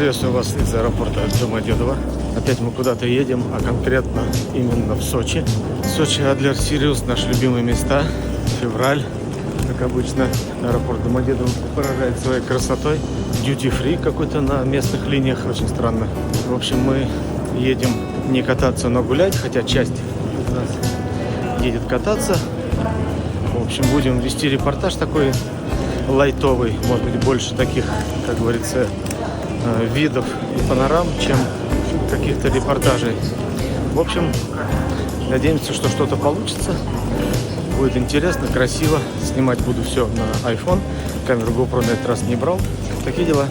Приветствую вас из аэропорта Домодедово. Опять мы куда-то едем, а конкретно именно в Сочи. Сочи, Адлер, Сириус, наши любимые места. Февраль, как обычно, аэропорт Домодедово поражает своей красотой. Дьюти-фри какой-то на местных линиях, очень странно. В общем, мы едем не кататься, но гулять, хотя часть из нас едет кататься. В общем, будем вести репортаж такой лайтовый, может быть, больше таких, как говорится, видов и панорам, чем каких-то репортажей. В общем, надеемся, что что-то получится. Будет интересно, красиво. Снимать буду все на iPhone. Камеру GoPro на этот раз не брал. Такие дела.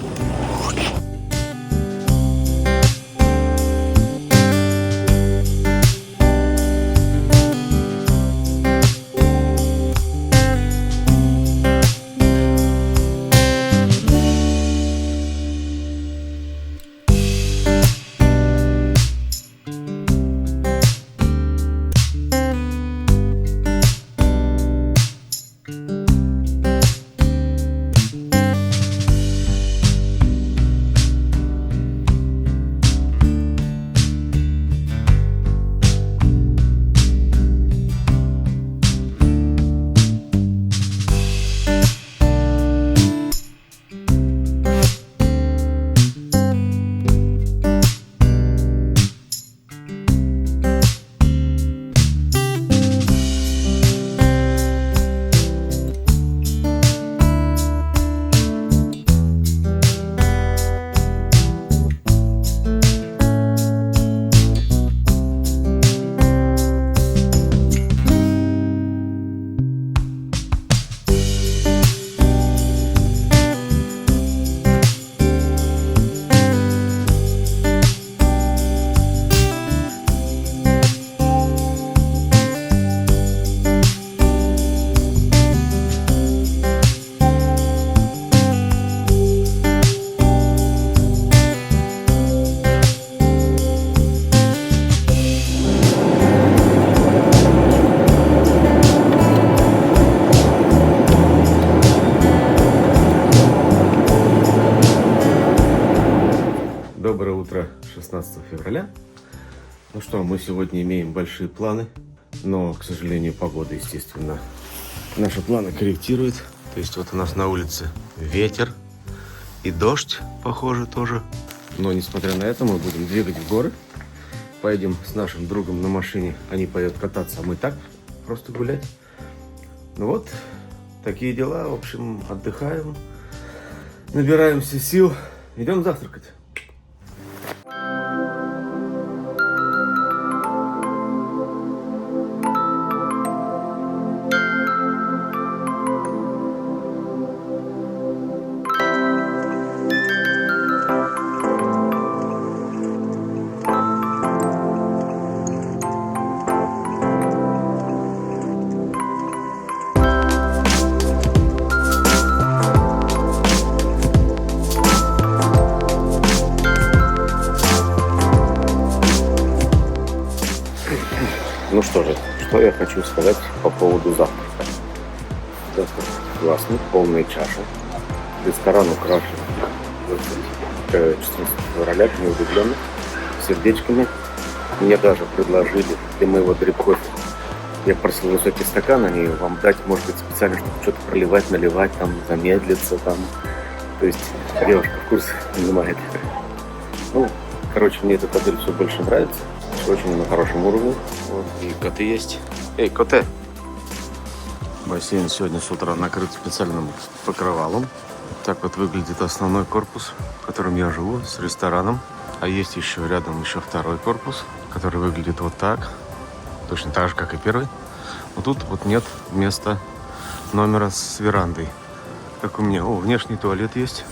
Доброе утро 16 февраля. Ну что, мы сегодня имеем большие планы, но, к сожалению, погода, естественно, наши планы корректирует. То есть вот у нас на улице ветер и дождь, похоже, тоже. Но, несмотря на это, мы будем двигать в горы. Поедем с нашим другом на машине. Они поедут кататься, а мы так, просто гулять. Ну вот, такие дела. В общем, отдыхаем, набираемся сил, идем завтракать. Ну что же, что я хочу сказать по поводу завтрака. Завтрак классный, полная чаша. Ресторан украшен 14 февраля, не удивленно, сердечками. Мне даже предложили для моего дрип-кофе. Я просил высокий стакан, они вам дать, может быть, специально, чтобы что-то проливать, наливать, там, замедлиться, там. То есть девушка в курсе понимает. Ну, короче, мне этот отель все больше нравится. Очень на хорошем уровне. Вот. И коты есть. Эй, коты! Бассейн сегодня с утра накрыт специальным покрывалом. Так вот выглядит основной корпус, в котором я живу, с рестораном. А есть еще рядом второй корпус, который выглядит вот так. Точно так же, как и первый. Но тут вот нет места номера с верандой. Как у меня. О, внешний туалет есть.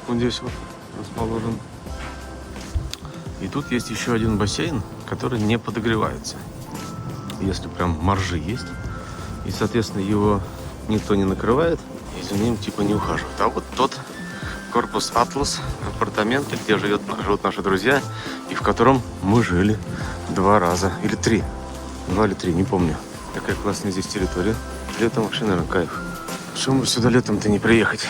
Вот здесь вот расположен. И тут есть еще один бассейн, который не подогревается. Если прям моржи есть. И, соответственно, его никто не накрывает, и за ним типа не ухаживают. А вот тот корпус Атлас, апартаменты, где живут наши друзья, и в котором мы жили 2 раза. Или 3. 2 или 3, не помню. Такая классная здесь территория. Летом вообще, наверное, кайф. Почему бы сюда летом-то не приехать?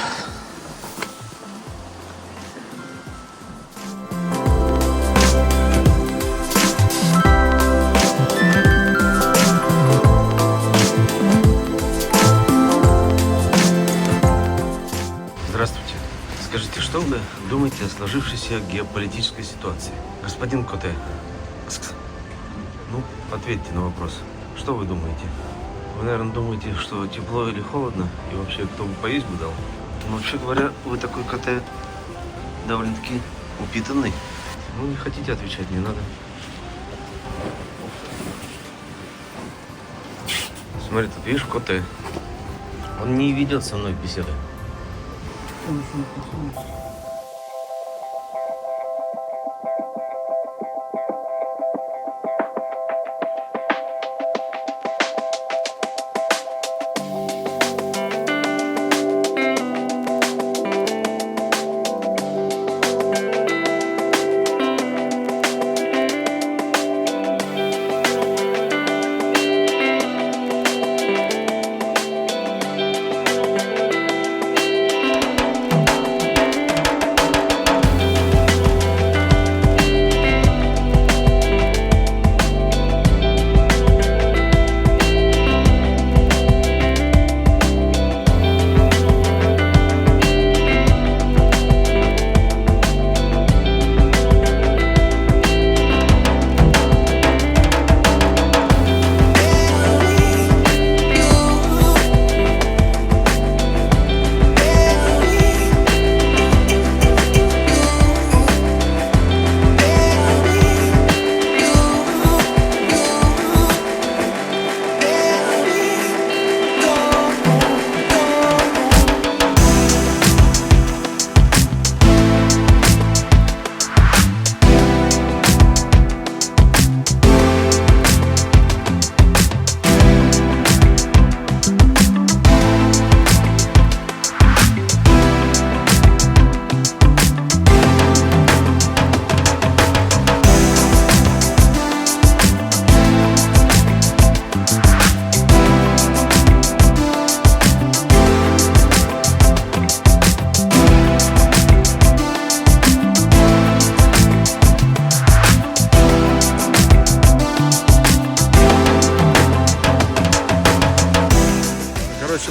Что вы думаете о сложившейся геополитической ситуации? Господин Коте, ну, ответьте на вопрос. Что вы думаете? Вы, наверное, думаете, что тепло или холодно? И вообще, кто бы поесть бы дал? Но вообще говоря, вы такой Коте довольно-таки упитанный. Ну, не хотите отвечать, не надо. Смотри, тут видишь Коте. Он не ведет со мной беседы.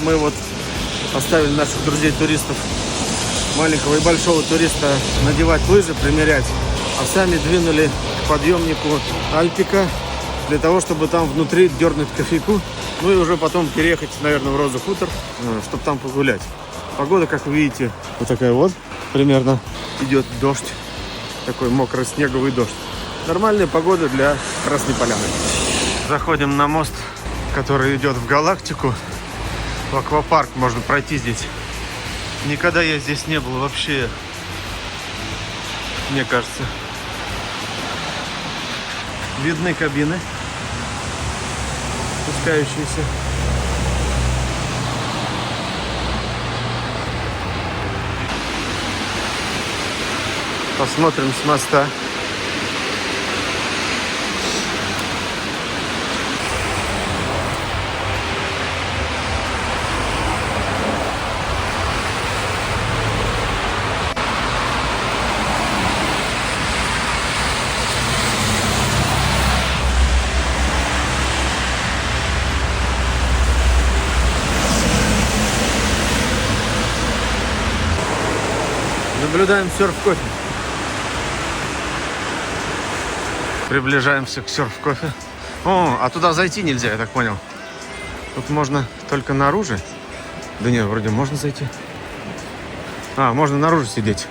Мы вот оставили наших друзей-туристов, маленького и большого туриста, надевать лыжи, примерять, а сами двинули к подъемнику Альпика для того, чтобы там внутри дернуть кофейку, ну и уже потом переехать, наверное, в Роза Хутор, чтобы там погулять. Погода, как вы видите, вот такая вот примерно. Идет дождь, такой мокрый снеговый дождь. Нормальная погода для Красной Поляны. Заходим на мост, который идет в Галактику. В аквапарк можно пройти здесь. Никогда я здесь не был вообще, мне кажется. Видны кабины, спускающиеся. Посмотрим с моста. Наблюдаем серф-кофе. Приближаемся к серф-кофе. О, а туда зайти нельзя, я так понял. Тут можно только наружу. Да нет, вроде можно зайти. А, можно наружу сидеть.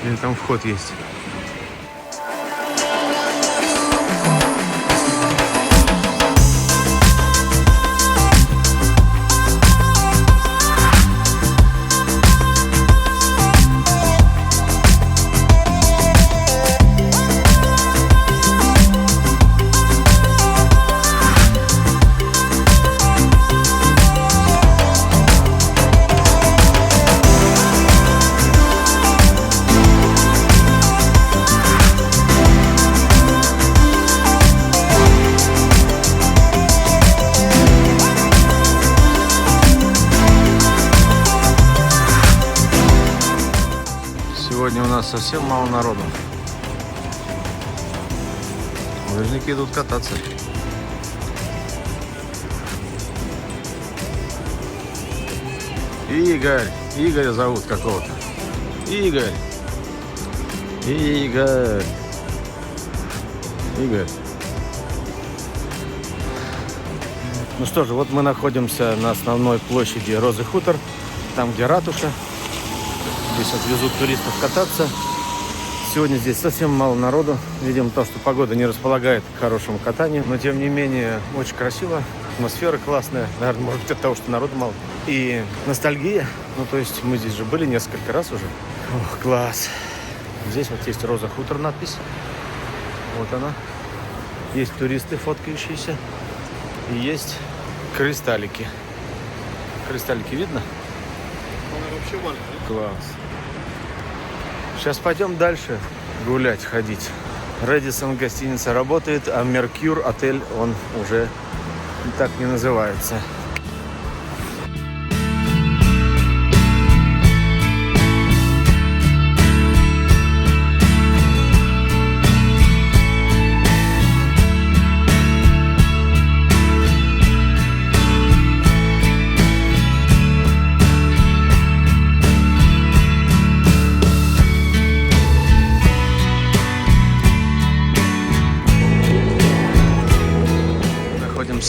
Или там вход есть. Сегодня у нас совсем мало народу. Лыжники идут кататься. Игорь! Игоря зовут какого-то. Игорь. Игорь. Игорь. Ну что же, вот мы находимся на основной площади Розы Хутор, там где ратуша. Здесь вот везут туристов кататься. Сегодня здесь совсем мало народу. Видимо, то, что погода не располагает к хорошему катанию. Но, тем не менее, очень красиво. Атмосфера классная. Наверное, может быть, от того, что народу мало. И ностальгия. Ну, то есть, мы здесь же были несколько раз уже. Ох, класс. Здесь вот есть Роза Хутор надпись. Вот она. Есть туристы, фоткающиеся. И есть кристаллики. Кристаллики видно? Она вообще маленькая. Класс. Сейчас пойдем дальше гулять, ходить. Рэдисон гостиница работает, а Меркюр отель, он уже так не называется.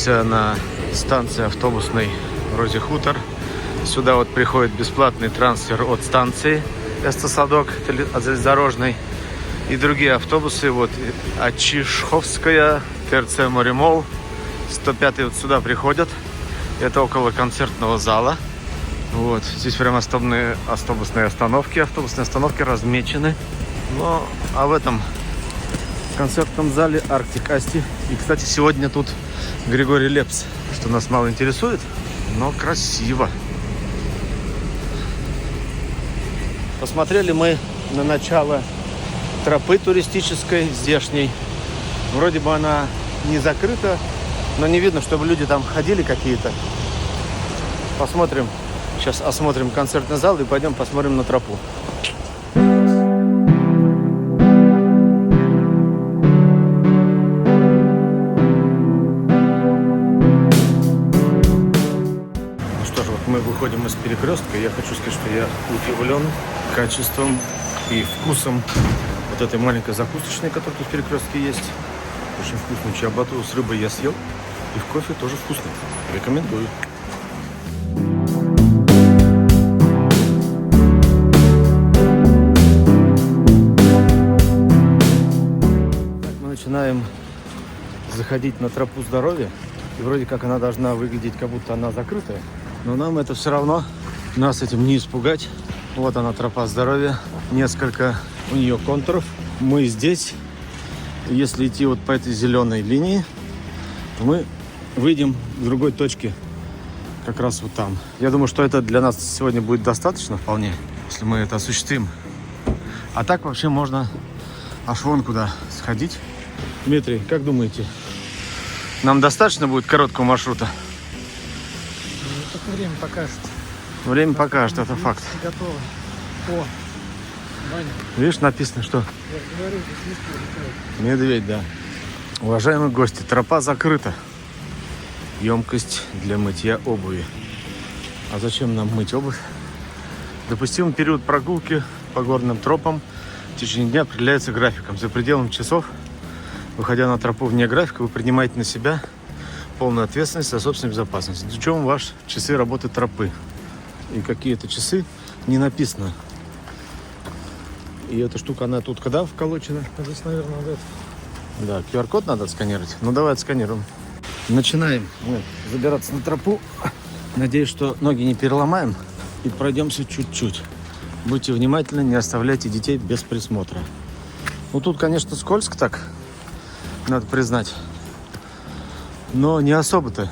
На станции автобусной Розе Хутор. Сюда вот приходит бесплатный трансфер от станции Эстосадок железнодорожной и другие автобусы. Вот Ачишховская, ТРЦ Моремол, 105 вот сюда приходят. Это около концертного зала. Вот здесь прям автобусные остановки размечены. Ну, а в этом концертном зале Arctic Asti. И, кстати, сегодня тут Григорий Лепс, что нас мало интересует, но красиво. Посмотрели мы на начало тропы туристической здешней. Вроде бы она не закрыта, но не видно, чтобы люди там ходили какие-то. Посмотрим. Сейчас осмотрим концертный зал и пойдем посмотрим на тропу. Мы выходим из перекрестка. Я хочу сказать, что я удивлен качеством и вкусом вот этой маленькой закусочной, которая тут в перекрестке есть. Очень вкусный чиабату с рыбой я съел. И в кофе тоже вкусный. Рекомендую. Так, мы начинаем заходить на тропу здоровья. И вроде как она должна выглядеть, как будто она закрытая. Но нам это все равно, нас этим не испугать. Вот она, тропа здоровья. Несколько у нее контуров. Мы здесь. Если идти вот по этой зеленой линии, то мы выйдем к другой точке. Как раз вот там. Я думаю, что это для нас сегодня будет достаточно вполне, если мы это осуществим. А так вообще можно аж вон куда сходить. Дмитрий, как думаете, нам достаточно будет короткого маршрута? Время покажет. Время покажет, это факт. Готово. О, Ваня. Видишь, написано, что? Я говорю, здесь медведь, да. Уважаемые гости, тропа закрыта. Емкость для мытья обуви. А зачем нам мыть обувь? Допустимый период прогулки по горным тропам в течение дня определяется графиком. За пределами часов, выходя на тропу вне графика, вы принимаете на себя полную ответственность за собственную безопасность. В чем ваши часы работы тропы? И какие это часы, не написано. И эта штука, она тут когда вколочена? здесь, наверное, вот это. Да, QR-код надо отсканировать. Ну, давай отсканируем. Начинаем мы забираться на тропу. Надеюсь, что ноги не переломаем. И пройдемся чуть-чуть. Будьте внимательны, не оставляйте детей без присмотра. Ну, тут, конечно, скользко так, надо признать. Но не особо-то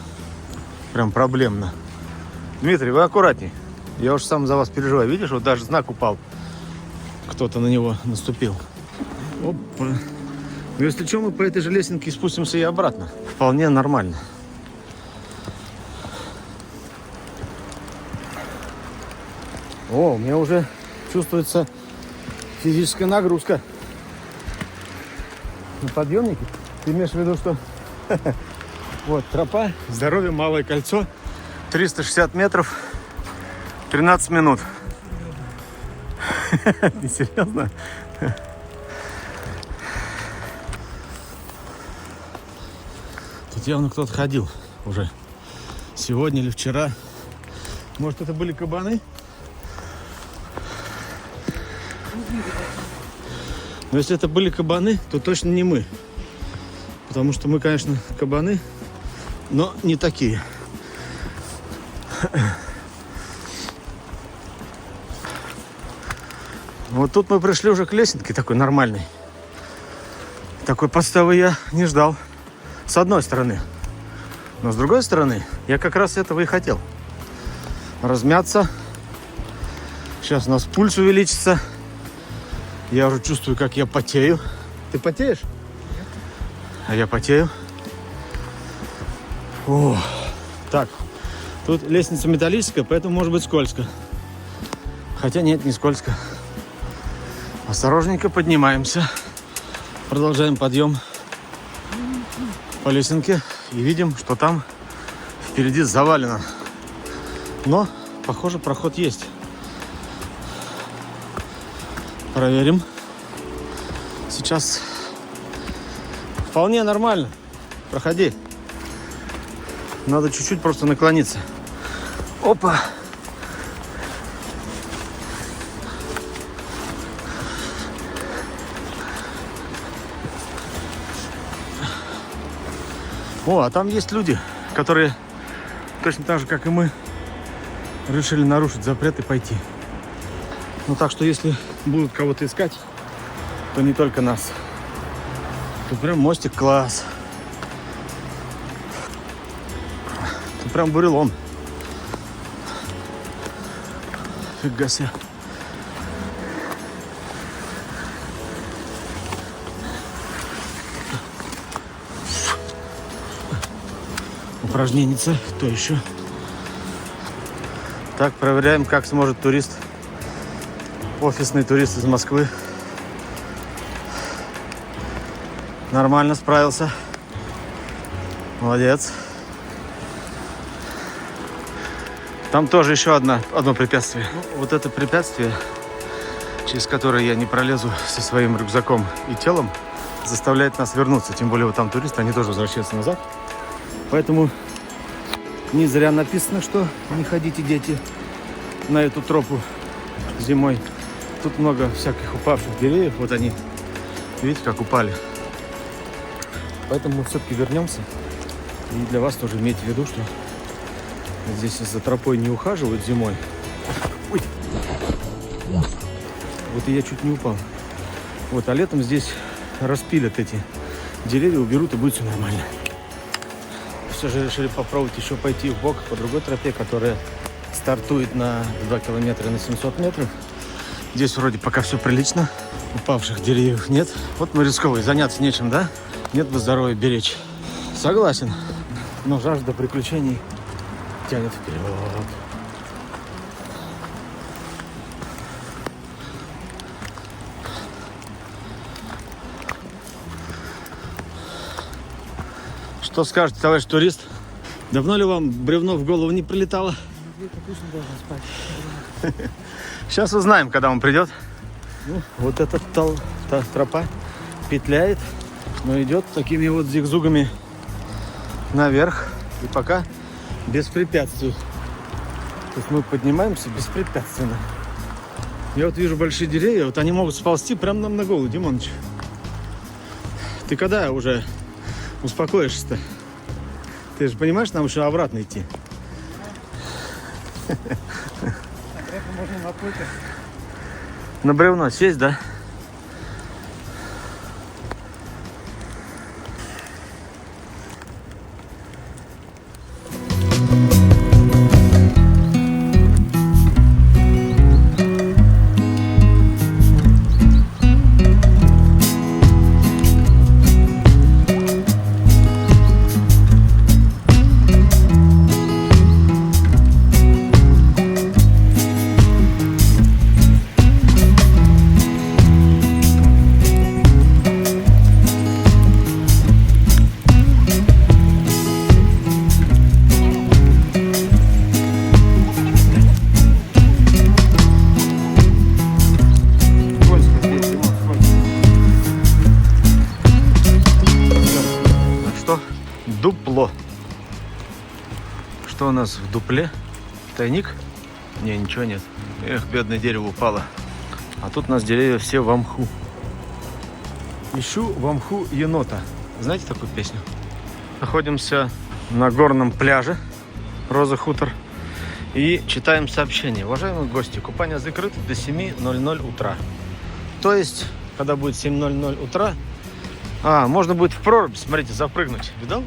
прям проблемно. Дмитрий, вы аккуратней. Я уж сам за вас переживаю. Видишь, вот даже знак упал. Кто-то на него наступил. Опа. Ну, если что, мы по этой же лесенке спустимся и обратно. Вполне нормально. О, у меня уже чувствуется физическая нагрузка на подъемнике. Ты имеешь в виду, что... Вот, тропа, здоровье, Малое кольцо, 360 метров, 13 минут. Не серьезно? Тут явно кто-то ходил уже. Сегодня или вчера. Может, это были кабаны? Но если это были кабаны, то точно не мы. Потому что мы, конечно, кабаны, но не такие. Вот тут мы пришли уже к лесенке такой нормальной. Такой подставы я не ждал. С одной стороны. Но с другой стороны, я как раз этого и хотел. Размяться. Сейчас у нас пульс увеличится. Я уже чувствую, как я потею. Ты потеешь? Нет. А я потею. О, так. Тут лестница металлическая, поэтому может быть скользко. Хотя нет, не скользко. Осторожненько поднимаемся. Продолжаем подъем по лесенке. И видим, что там впереди завалено. Но, похоже, проход есть. Проверим. Сейчас вполне нормально. Проходи. Надо чуть-чуть просто наклониться. Опа. О, а там есть люди, которые точно так же, как и мы, решили нарушить запрет и пойти. Ну так что, если будут кого-то искать, то не только нас. Тут прям мостик класс. Тут прям бурелом. Фига себе. Упражненица, то еще. Так, проверяем, как сможет турист, офисный турист из Москвы. Нормально справился. Молодец. Там тоже еще одно препятствие. Ну, вот это препятствие, через которое я не пролезу со своим рюкзаком и телом, заставляет нас вернуться. Тем более вот там туристы, они тоже возвращаются назад. Поэтому не зря написано, что не ходите, дети, на эту тропу зимой. Тут много всяких упавших деревьев. Вот они, видите, как упали. Поэтому мы все-таки вернемся. И для вас тоже имейте в виду, что здесь за тропой не ухаживают зимой. Ой. Вот и я чуть не упал. Вот, а летом здесь распилят эти деревья, уберут, и будет все нормально. Все же решили попробовать еще пойти в бок по другой тропе, которая стартует на 2 километра на 700 метров. Здесь вроде пока все прилично. Упавших деревьев нет. Вот мы рисковые, заняться нечем, да? Нет бы здоровье беречь. Согласен. Но жажда приключений тянет вперед. Что скажете, товарищ турист? Давно ли вам бревно в голову не прилетало? Сейчас узнаем, когда он придет. Ну, вот эта тропа петляет, но идет такими вот зигзугами наверх. И пока без препятствий. То есть мы поднимаемся беспрепятственно. Я вот вижу большие деревья, вот они могут сползти прямо нам на голову, Димоныч. Ты когда уже успокоишься-то? Ты же понимаешь, нам еще обратно идти. На бревно сесть, да? у нас в дупле? Тайник? Не, ничего нет. Эх, бедное дерево упало. А тут у нас деревья все в мху. Ищу в мху енота. Знаете такую песню? Находимся на горном пляже Роза Хутор и читаем сообщение. Уважаемые гости, купание закрыто до 7:00 утра. То есть, когда будет 7:00 утра, можно будет в прорубь, смотрите, запрыгнуть. Видал?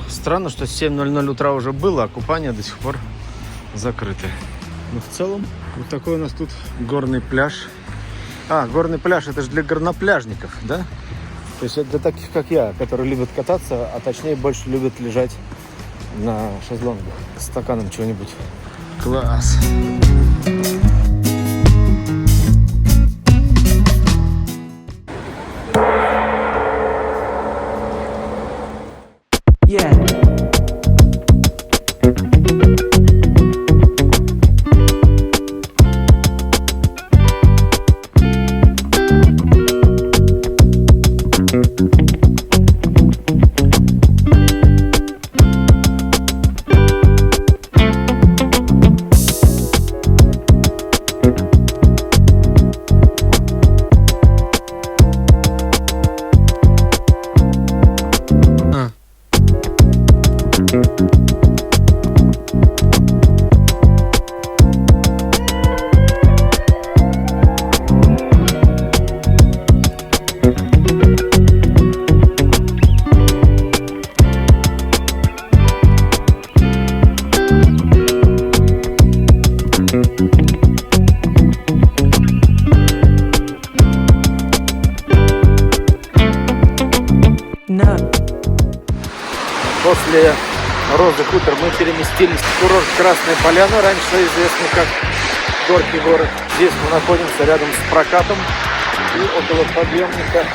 Странно, что 7:00 утра уже было, а купание до сих пор закрыто. Но в целом, вот такой у нас тут горный пляж. Горный пляж, это же для горнопляжников, да? То есть это для таких, как я, которые любят кататься, а точнее больше любят лежать на шезлонгах с стаканом чего-нибудь. Класс! После Розы Хутор мы переместились в курорт Красная Поляна, раньше известный как Горький город. Здесь мы находимся рядом с прокатом и около подъемника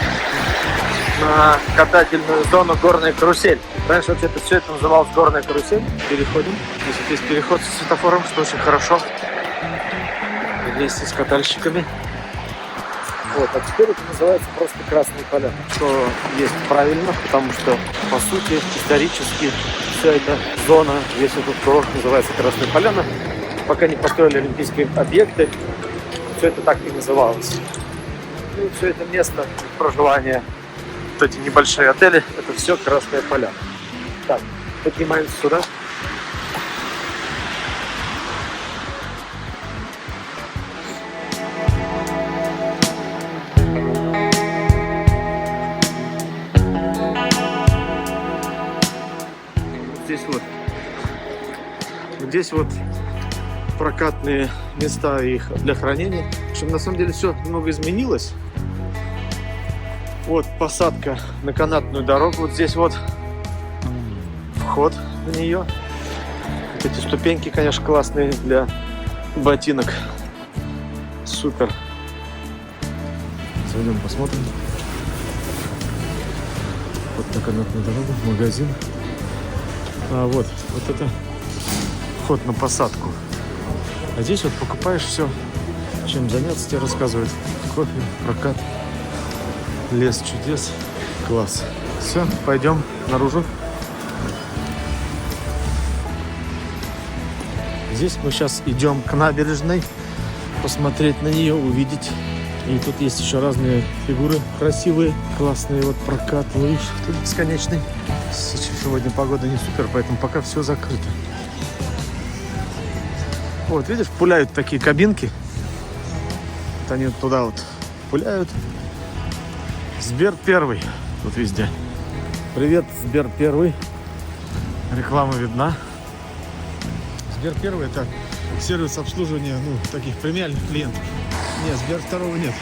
на катательную зону Горная карусель. Раньше вообще-то все это называлось Горная карусель. Переходим. Здесь вот есть переход с светофором, что очень хорошо. Вместе с катальщиками. Вот, а теперь это называется просто Красная Поляна, что есть правильно, потому что, по сути, исторически вся эта зона, весь этот курорт называется Красная Поляна. Пока не построили олимпийские объекты, все это так и называлось. И все это место проживания, вот эти небольшие отели, это все Красная Поляна. Так, поднимаемся сюда. Здесь вот прокатные места их для хранения. Причем на самом деле все немного изменилось. Вот посадка на канатную дорогу. Вот здесь вот вход на нее. Вот эти ступеньки, конечно, классные для ботинок. Супер. Зайдем посмотрим. Вот на канатную дорогу, магазин. Вот это вход на посадку. А здесь вот покупаешь все, чем заняться, тебе рассказывают. Кофе, прокат, лес чудес. Класс. Все, пойдем наружу. Здесь мы сейчас идем к набережной, посмотреть на нее, увидеть. И тут есть еще разные фигуры красивые, классные. Вот прокат лыж тут бесконечный. Сегодня погода не супер, поэтому пока все закрыто. Вот, видишь, пуляют такие кабинки. Вот они туда вот пуляют. Сбер первый. Тут везде. Привет, Сбер первый. Реклама видна. Сбер первый — это сервис обслуживания, таких премиальных клиентов. Нет, Сбер второго нет.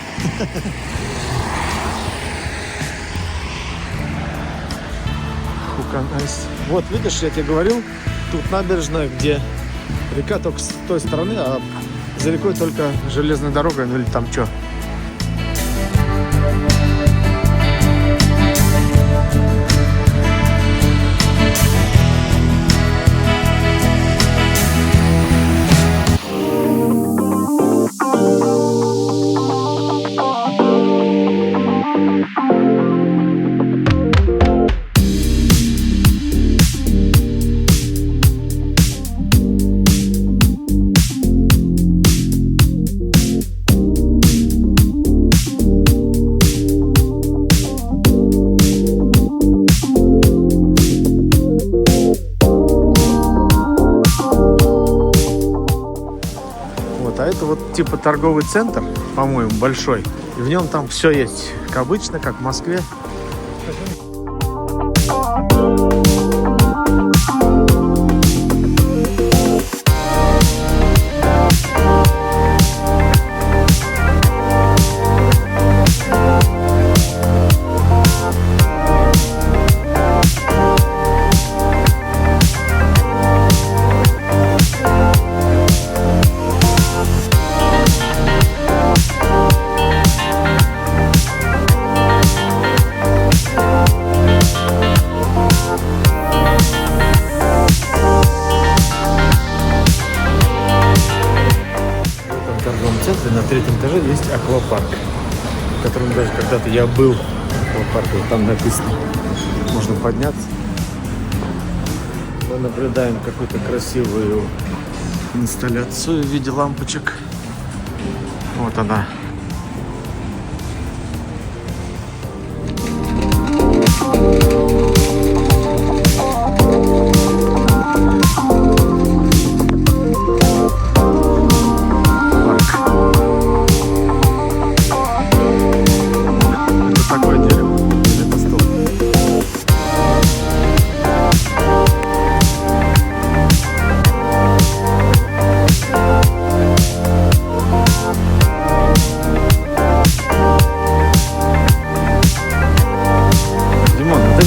Вот, видишь, я тебе говорил, тут набережная, где река только с той стороны, а за рекой только железная дорога, или там что. вот типа торговый центр, по-моему, большой. И в нем там все есть, как обычно, как в Москве. На третьем этаже есть аквапарк, в котором даже когда-то я был. Аквапарк, вот там написано, можно подняться. Мы наблюдаем какую-то красивую инсталляцию в виде лампочек. Вот она.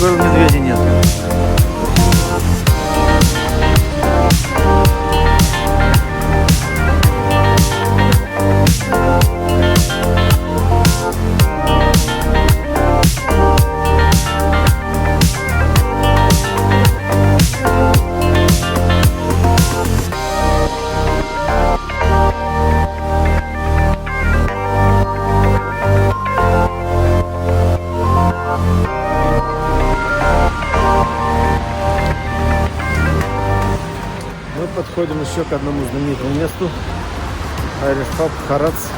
Медведя нет. Подходим еще к одному знаменитому месту, Irish Pub Харадс,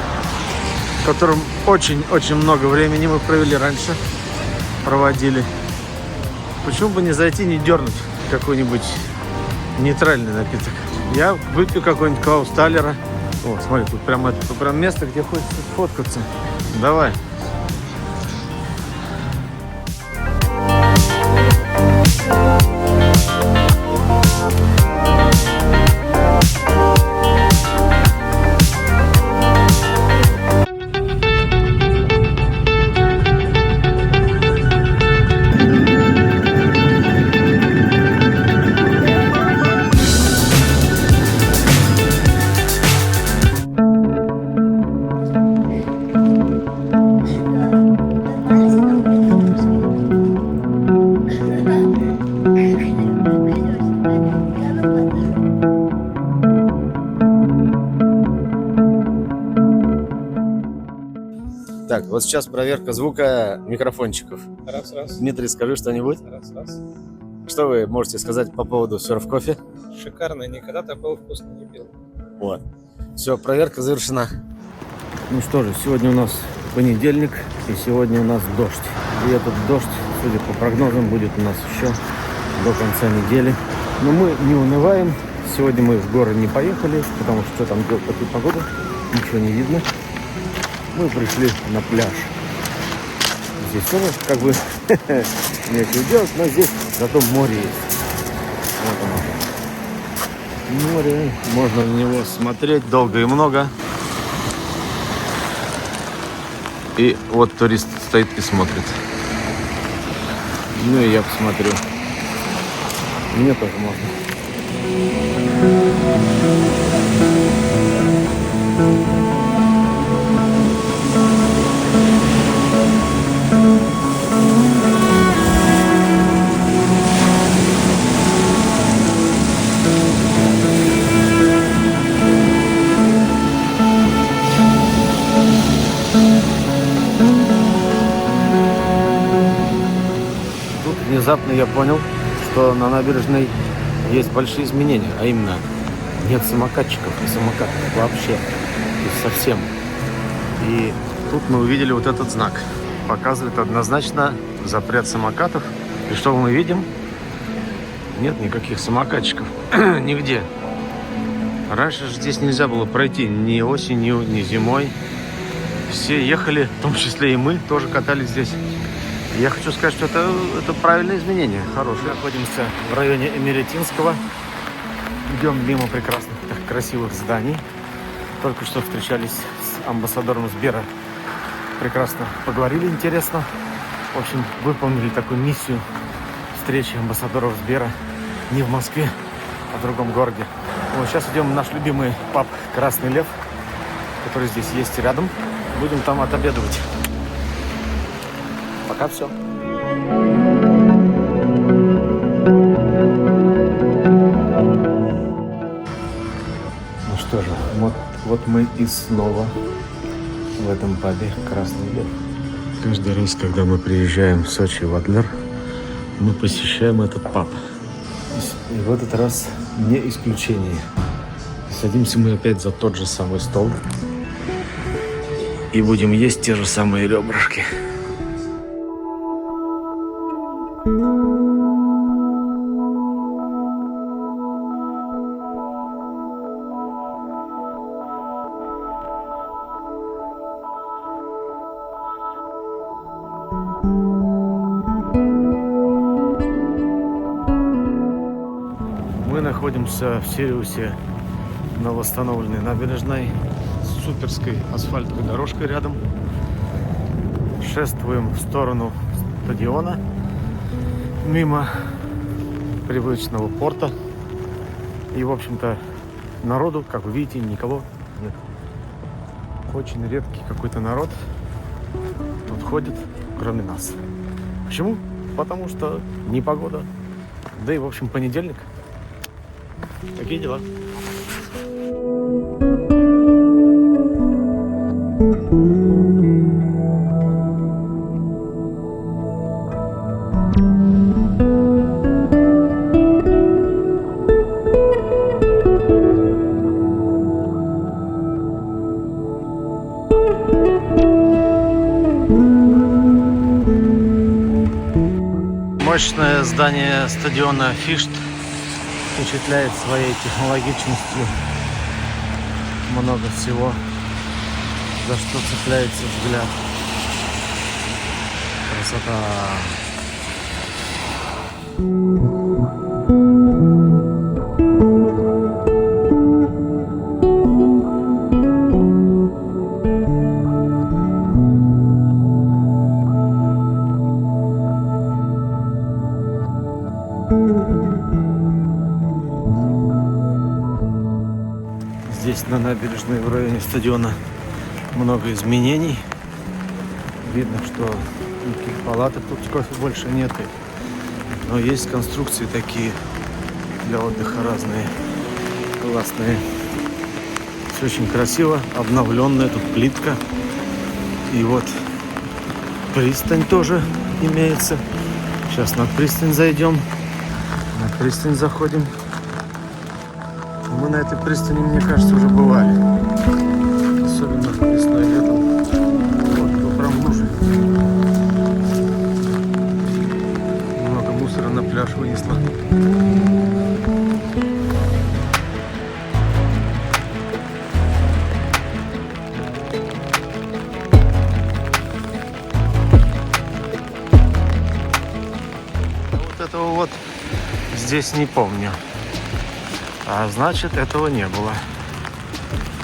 в котором очень-очень много времени мы провели раньше, проводили. Почему бы не зайти, не дернуть какой-нибудь нейтральный напиток? Я выпью какой-нибудь Клаус Таллера. О, смотри, тут прям место, где хочется сфоткаться. Давай. Так, вот сейчас проверка звука микрофончиков. Раз. Дмитрий, скажи что-нибудь. Раз. Что вы можете сказать по поводу серф-кофе? Шикарно, никогда такого вкусно не пил. Вот. Все, проверка завершена. Ну что же, сегодня у нас понедельник, и сегодня у нас дождь. И этот дождь, судя по прогнозам, будет у нас еще до конца недели. Но мы не унываем. Сегодня мы в горы не поехали, потому что там делать такую погоду, ничего не видно. Мы пришли на пляж. Здесь тоже как бы нечего делать, но здесь зато море есть. Вот оно. Море. Можно на него смотреть долго и много. И вот турист стоит и смотрит. Ну и я посмотрю. Мне тоже можно. Внезапно я понял, что на набережной есть большие изменения, а именно нет самокатчиков и самокатов вообще, и совсем. И тут мы увидели вот этот знак. Показывает однозначно запрет самокатов. И что мы видим? Нет никаких самокатчиков нигде. Раньше же здесь нельзя было пройти ни осенью, ни зимой. Все ехали, в том числе и мы, тоже катались здесь. Я хочу сказать, что это правильное изменение, хорошее. Находимся в районе Эмеретинского. Идем мимо прекрасных, так, красивых зданий. Только что встречались с амбассадором Сбера. Прекрасно поговорили, интересно. В общем, выполнили такую миссию встречи амбассадоров Сбера не в Москве, а в другом городе. Вот сейчас идем в наш любимый паб «Красный лев», который здесь есть рядом. Будем там отобедывать. Пока все. Ну что же, вот мы и снова в этом пабе «Красный лев». Каждый раз, когда мы приезжаем в Сочи, в Адлер, мы посещаем этот паб. И в этот раз не исключение. Садимся мы опять за тот же самый стол. И будем есть те же самые ребрышки. Мы находимся в Сириусе на восстановленной набережной с суперской асфальтовой дорожкой рядом. Шествуем в сторону стадиона мимо привычного порта. И, в общем-то, народу, как вы видите, никого нет. Очень редкий какой-то народ тут ходит, кроме нас. Почему? Потому что непогода. Да и, в общем, понедельник. Такие дела. Мощное здание стадиона Фишт впечатляет своей технологичностью. Много всего, за что цепляется взгляд. Красота. Здесь на набережной в районе стадиона много изменений. Видно, что никаких палаток тут кофе больше нет. Но есть конструкции такие для отдыха разные, классные. Все очень красиво, обновленная тут плитка. И вот пристань тоже имеется. Сейчас на пристань зайдем. На пристань заходим. Мы на этой пристани, мне кажется, уже бывали. Особенно весной, летом. Вот, тут прям лужи. Много мусора на пляж вынесло. Вот этого вот здесь не помню. А значит, этого не было.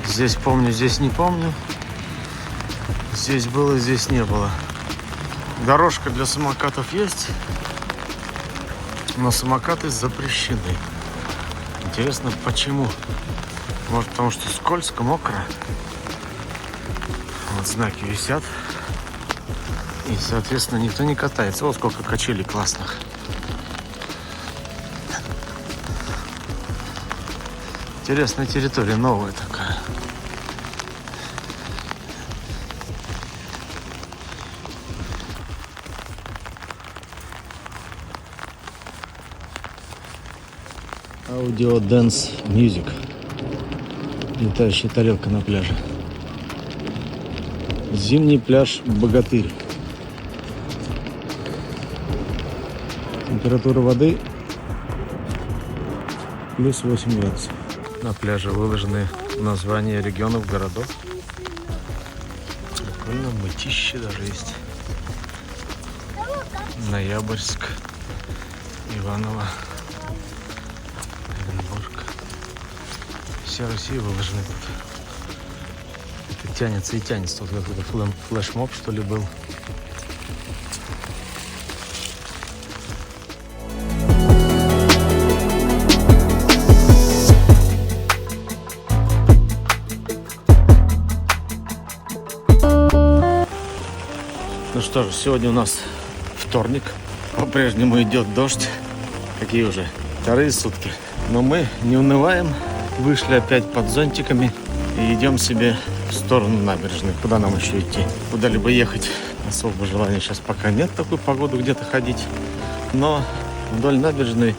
Здесь помню, здесь не помню. Здесь было, здесь не было. Дорожка для самокатов есть, но самокаты запрещены. Интересно, почему? Может, потому что скользко, мокро. Вот знаки висят. И, соответственно, никто не катается. Вот сколько качелей классных. Интересная территория, новая такая. Audio Dance Music. Летающая тарелка на пляже. Зимний пляж Богатырь. Температура воды плюс 8 градусов. На пляже выложены названия регионов, городов. Прикольно, Мытищи даже есть. Ноябрьск, Иваново, Оренбург. Вся Россия выложена тут. Это тянется и тянется. Тут какой-то флешмоб, что ли, был. Ну что же, сегодня у нас вторник. По-прежнему идет дождь. Какие уже? Вторые сутки. Но мы не унываем. Вышли опять под зонтиками и идем себе в сторону набережной. Куда нам еще идти? Куда-либо ехать особого желания сейчас пока нет. Такую погоду где-то ходить. Но вдоль набережной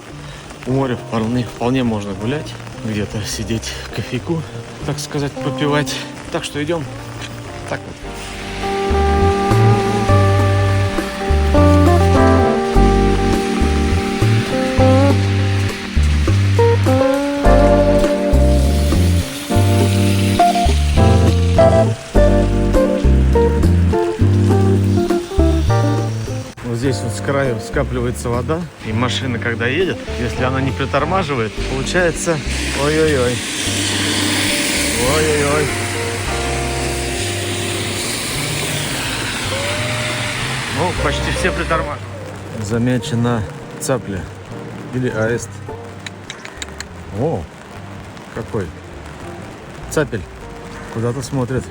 у моря вполне можно гулять. Где-то сидеть кофейку, так сказать, попивать. Так что идем. Так вот. Здесь вот с краю скапливается вода, и машина, когда едет, если она не притормаживает, получается, ой-ой-ой, ой-ой-ой. Ну, почти все притормаживают. Замечена цапля или аист. О, какой цапель, куда-то смотрит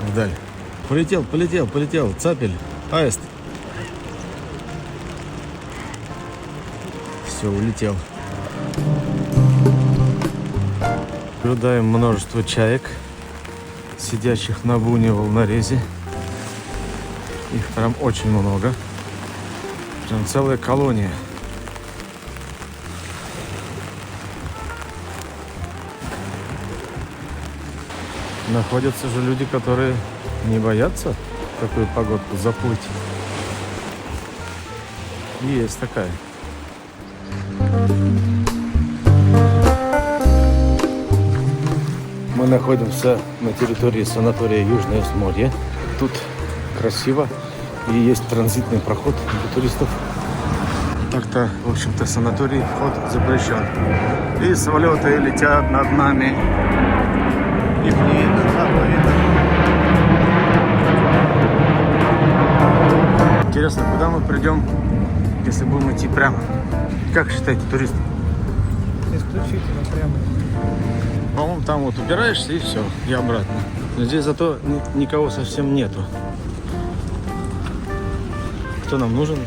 вдаль. Полетел, цапель, аист. Все, улетел. Наблюдаем множество чаек, сидящих на буне волнорезе. Их прям очень много. Прям целая колония. Находятся же люди, которые не боятся в такую погодку заплыть. Есть такая. Мы находимся на территории санатория Южное Смолье. Тут красиво и есть транзитный проход для туристов. Так-то, в общем-то, санаторий вход запрещен. И самолеты летят над нами. Их не видно, да, видно. Интересно, куда мы придем, если будем идти прямо? Как считаете, туристы? Исключительно прямо. По-моему, там вот убираешься и все, и обратно. Но здесь зато никого совсем нету. Кто нам нужен?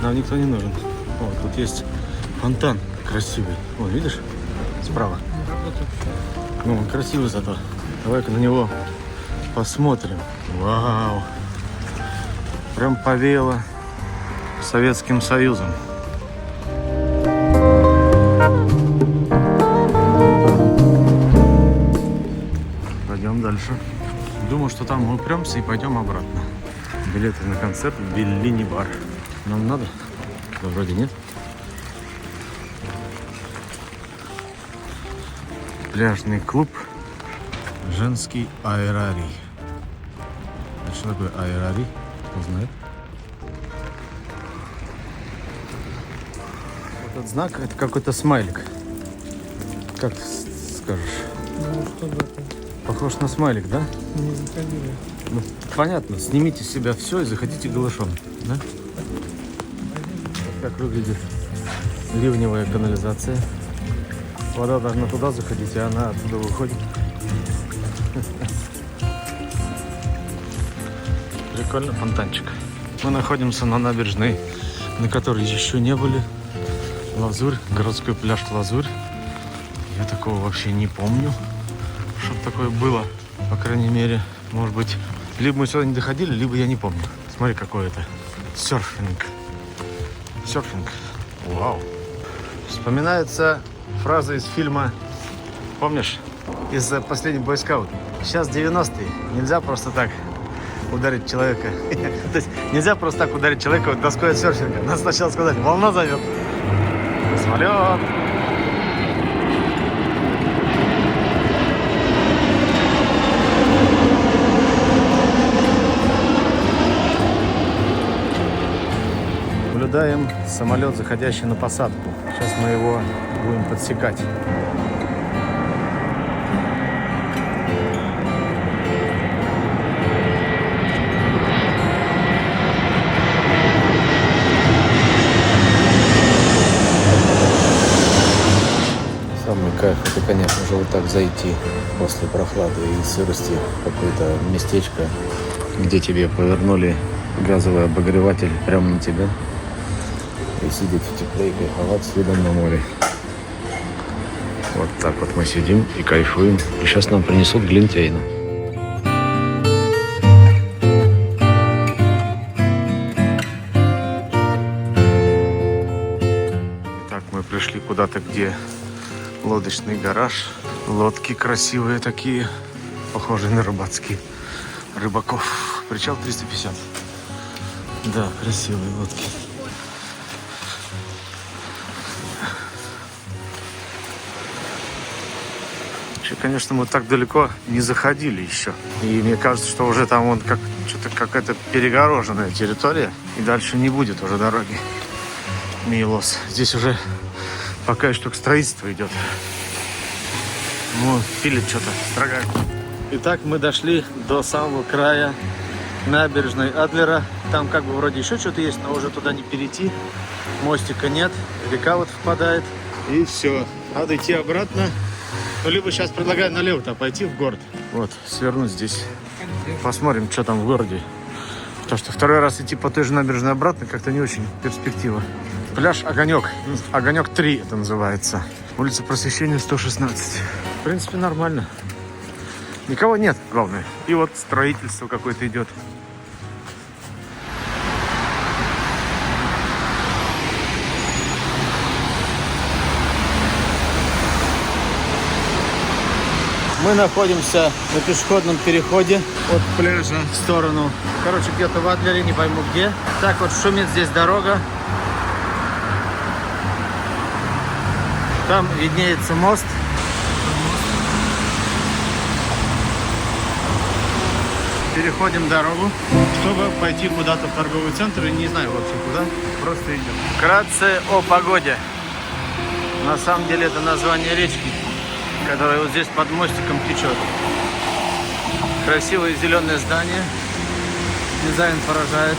Нам никто не нужен. О, тут есть фонтан красивый. О, видишь? Справа. Ну, он красивый зато. Давай-ка на него посмотрим. Вау! Прям повеяло Советским Союзом. Пойдем дальше. Думаю, что там мы упремся и пойдем обратно. Билеты на концерт в Беллини бар. Нам надо? Да, вроде нет. Пляжный клуб «Женский аэрарий». А что такое аэрарий? Кто знает? Этот знак — это какой-то смайлик. Как скажешь? Ну, что бы это Похож на смайлик, да? не заходили. Ну, понятно. Снимите с себя все и заходите голышом, да? Вот как выглядит ливневая канализация. Вода должна туда заходить, а она оттуда выходит. Прикольно, фонтанчик. Мы находимся на набережной, на которой еще не были. Лазурь, городской пляж Лазурь. Я такого вообще не помню, чтобы такое было. По крайней мере, может быть, либо мы сюда не доходили, либо я не помню. Смотри, какой это. Серфинг. Серфинг. Вау. Вспоминается фраза из фильма, помнишь, из «Последний бойскаут». Сейчас 90-е. Нельзя просто так ударить человека. То есть нельзя просто так ударить человека вот доской от серфинга. Надо сначала сказать: волна зовет. Самолет. наблюдаем самолет, заходящий на посадку. Сейчас мы его будем подсекать. Самый кайф — это, конечно же, вот так зайти после прохлады и сырости в какое-то местечко, где тебе повернули газовый обогреватель прямо на тебя, и сидеть в тепле и кайфовать с видом на море. Вот так вот мы сидим и кайфуем. И сейчас нам принесут глинтвейна. Итак, мы пришли куда-то, где лодочный гараж. Лодки красивые такие, похожие на рыбацкие. Рыбаков. Причал 350. Да, красивые лодки. Вообще, конечно, мы так далеко не заходили еще. И мне кажется, что уже там вон как что-то какая-то перегороженная территория. И дальше не будет уже дороги. Милос. Здесь уже пока что строительство идет. Ну, пилит что-то, строгают. Итак, мы дошли до самого края набережной Адлера. Там как бы вроде еще что-то есть, но уже туда не перейти. Мостика нет, река вот впадает. И все, надо идти обратно. Ну, либо сейчас предлагаю налево-то пойти в город. Вот, свернуть здесь. Посмотрим, что там в городе. Потому что второй раз идти по той же набережной обратно как-то не очень перспектива. Пляж Огонек. Огонек 3 это называется. Улица Просвещения 116. В принципе, нормально. Никого нет, главное. И вот строительство какое-то идет. Мы находимся на пешеходном переходе от пляжа в сторону. Короче, где-то в Адлере, не пойму где. Так вот шумит здесь дорога. Там виднеется мост. Переходим дорогу, чтобы пойти куда-то в торговый центр. И не знаю вообще куда. Просто идем. Вкратце о погоде. На самом деле это название речки, которая вот здесь под мостиком течет. Красивое зеленое здание. Дизайн поражает.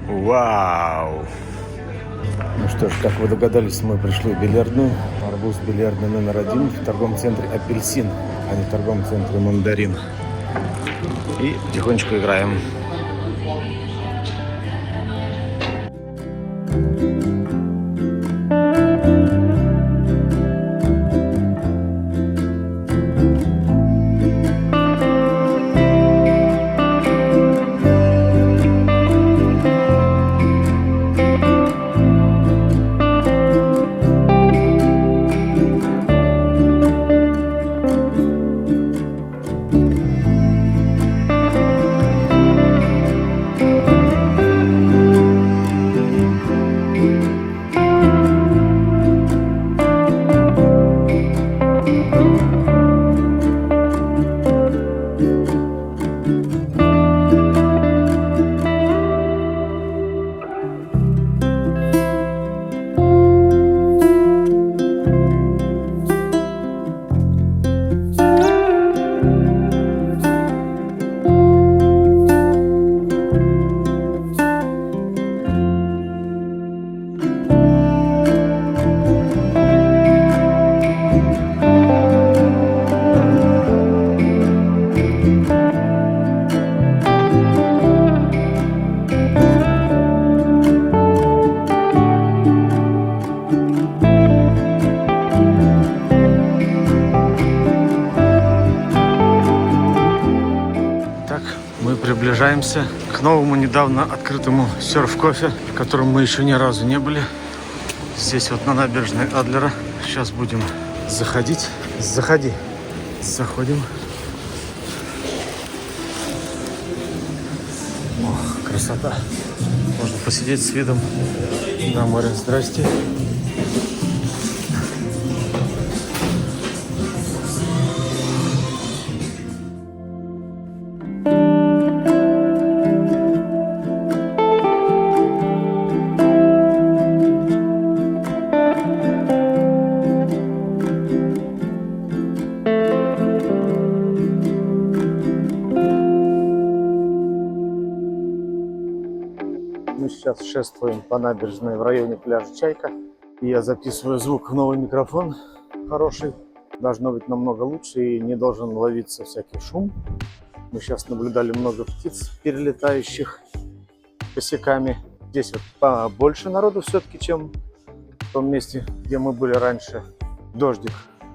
Вау! Ну что ж, как вы догадались, мы пришли в бильярдную. Арбуз бильярдный номер 1 в торговом центре «Апельсин», а не в торговом центре «Мандарин». И потихонечку играем. Приближаемся к новому недавно открытому серф-кофе, в котором мы еще ни разу не были. Здесь вот на набережной Адлера. Сейчас будем заходить. Заходи. Заходим. О, красота. Можно посидеть с видом на море. Здрасте. Мы сейчас шествуем по набережной в районе пляжа Чайка. И я записываю звук в новый микрофон хороший. Должно быть намного лучше и не должен ловиться всякий шум. Мы сейчас наблюдали много птиц, перелетающих косяками. Здесь вот побольше народу все-таки, чем в том месте, где мы были раньше. Дождик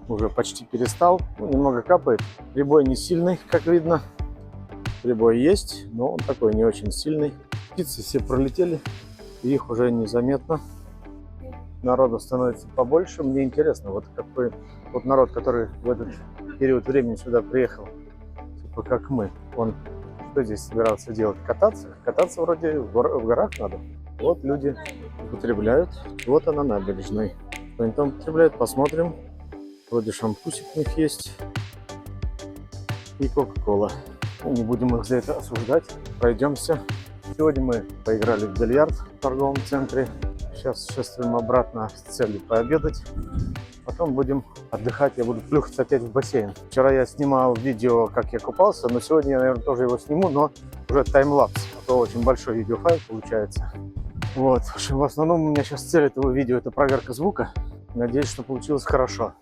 уже почти перестал, немного капает. Прибой не сильный, как видно. Прибой есть, но он такой не очень сильный. Птицы все пролетели, и их уже незаметно. Народу становится побольше. Мне интересно, вот какой вот народ, который в этот период времени сюда приехал, типа как мы, он что здесь собирался делать? Кататься? Кататься вроде в горах надо. Вот люди употребляют чего-то на набережной. Что они там употребляют, посмотрим. Вроде шампусик у них есть. И кока-кола. Не будем их за это осуждать. Пройдемся. Сегодня мы поиграли в бильярд в торговом центре. Сейчас шествуем обратно с целью пообедать. Потом будем отдыхать. Я буду плюхаться опять в бассейн. Вчера я снимал видео, как я купался, но сегодня я, наверное, тоже его сниму, но уже таймлапс. А то очень большой видеофайл получается. Вот. В общем, в основном у меня сейчас цель этого видео — это проверка звука. Надеюсь, что получилось хорошо.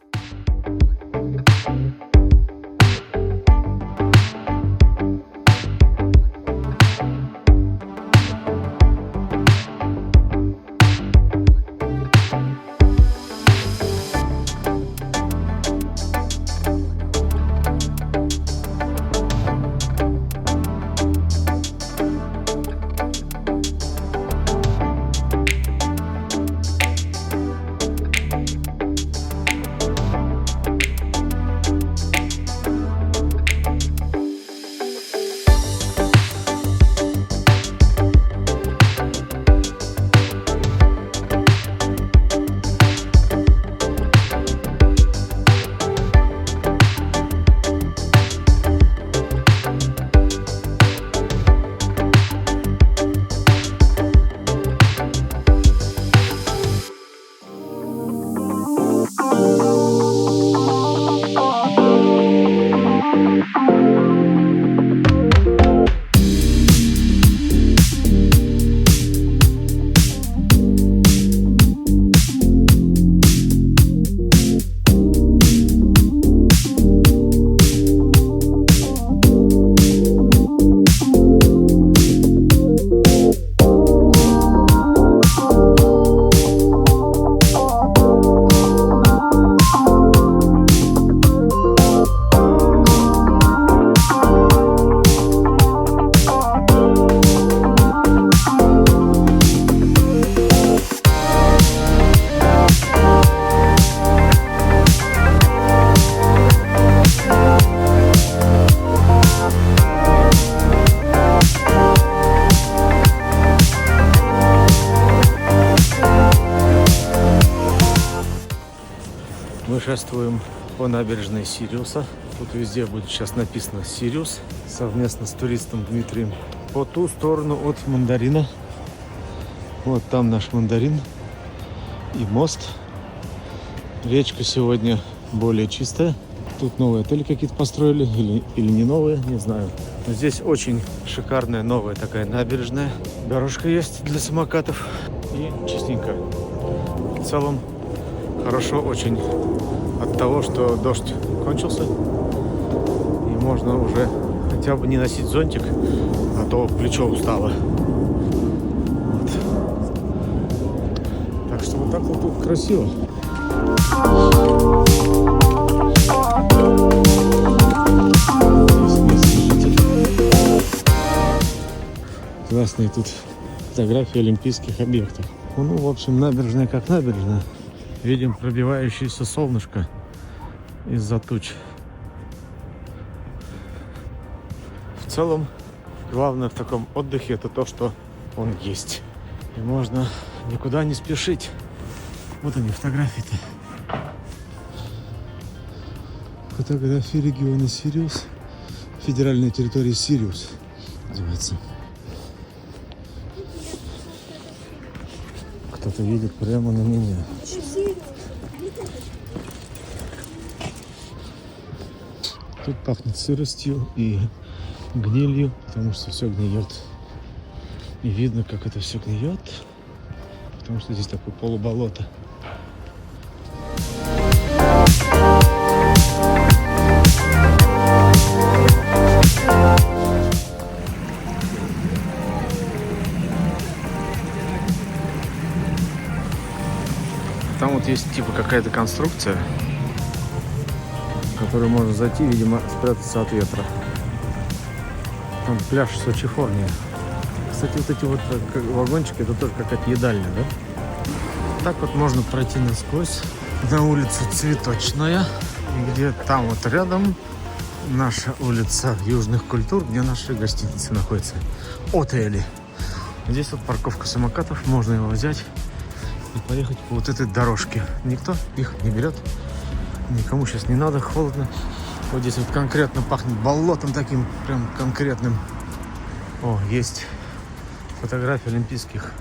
Мы шествуем по набережной Сириуса. Тут везде будет сейчас написано «Сириус» совместно с туристом Дмитрием. По ту сторону от Мандарина. Вот там наш Мандарин и мост. Речка сегодня более чистая. Тут новые отели какие-то построили или не новые, не знаю. Но здесь очень шикарная новая такая набережная. Дорожка есть для самокатов и чистенько. В целом хорошо очень от того, что дождь кончился. И можно уже хотя бы не носить зонтик, а то плечо устало. Вот. Так что вот так вот тут красиво. Здесь местный житель. Классные тут фотографии олимпийских объектов. Ну, в общем, набережная как набережная. Видим пробивающееся солнышко из-за туч. В целом, главное в таком отдыхе — это то, что он есть. И можно никуда не спешить. Вот они, фотографии-то. Фотографии региона Сириус. Федеральной территории Сириус называется. Кто-то едет прямо на меня. Тут пахнет сыростью и гнилью, потому что все гниет. И видно, как это все гниет, потому что здесь такое полуболото. Там вот есть типа какая-то конструкция, в которую можно зайти, видимо, спрятаться от ветра. Там пляж Сочи-Форния. Кстати, вот эти вот вагончики, это тоже какая-то едальня, да? Так вот можно пройти насквозь на улицу Цветочная, где там вот рядом наша улица Южных культур, где наши гостиницы находятся. Отели. Здесь вот парковка самокатов, можно его взять и поехать по вот этой дорожке. Никто их не берет, никому сейчас не надо, холодно. Вот здесь вот конкретно пахнет болотом таким, прям конкретным. О, есть фотографии олимпийских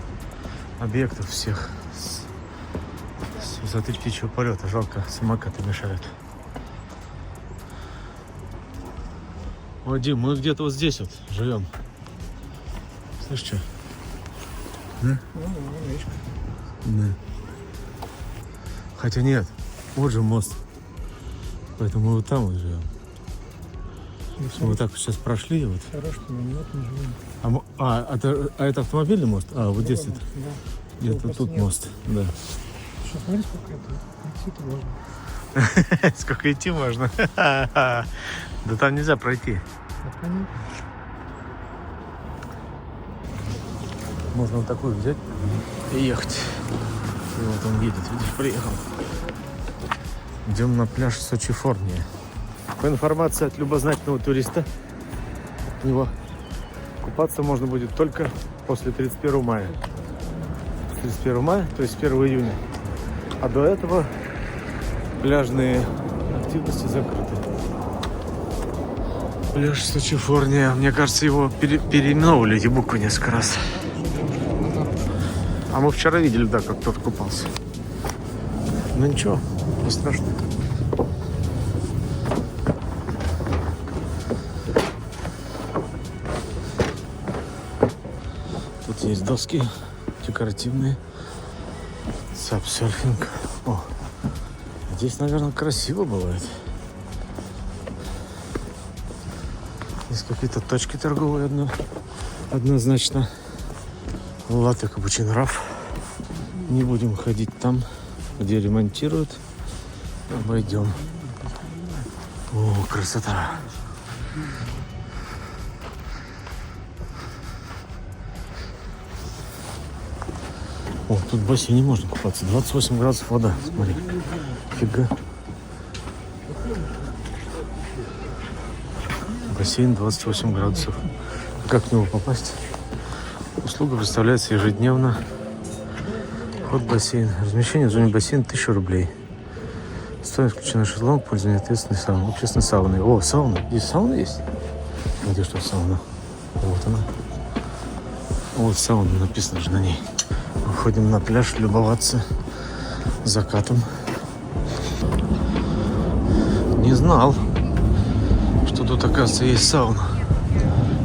объектов всех с высоты птичьего полета. Жалко, самокаты мешают. Ой, Дим, мы где-то вот здесь вот живем. Слышь, что? Да? Да. Хотя нет, вот же мост. Поэтому мы вот там вот живем. Мы вот так сейчас прошли. Вот. Хорошо, что мы не живем. Это автомобильный мост? А, вот здесь это. Да. Где-то тут мост, да. Что, смотри, сколько это. Идти-то можно. Сколько идти можно? Да там нельзя пройти. А понятно. Можно вот такую взять и ехать. И вот он едет, видишь, приехал. Идем на пляж Сочи-Форния. По информации от любознательного туриста, от него купаться можно будет только после 31 мая. После 31 мая, то есть 1 июня. А до этого пляжные активности закрыты. Пляж Сочи-Форния. Мне кажется, его переименовывали эти буквы несколько раз. А мы вчера видели, да, как кто-то купался. Ну ничего, не страшно. Тут есть доски декоративные. Сапсерфинг. О, здесь, наверное, красиво бывает. Есть какие-то точки торговые однозначно. Латте капучино раф. Не будем ходить там, где ремонтируют. Обойдем. О, красота. О, тут в бассейне можно купаться. 28 градусов вода. Смотри. Фига. Бассейн 28 градусов. Как в него попасть? Услуга представляется ежедневно. Вход в бассейн. Размещение в зоне бассейна 1000 рублей. Стоимость включена шезлонг, пользование ответственной сауной. Общественной сауной. О, сауна. Здесь сауна есть? Где что сауна? Вот она. Вот сауна написано же на ней. Выходим на пляж любоваться закатом. Не знал, что тут, оказывается, есть сауна.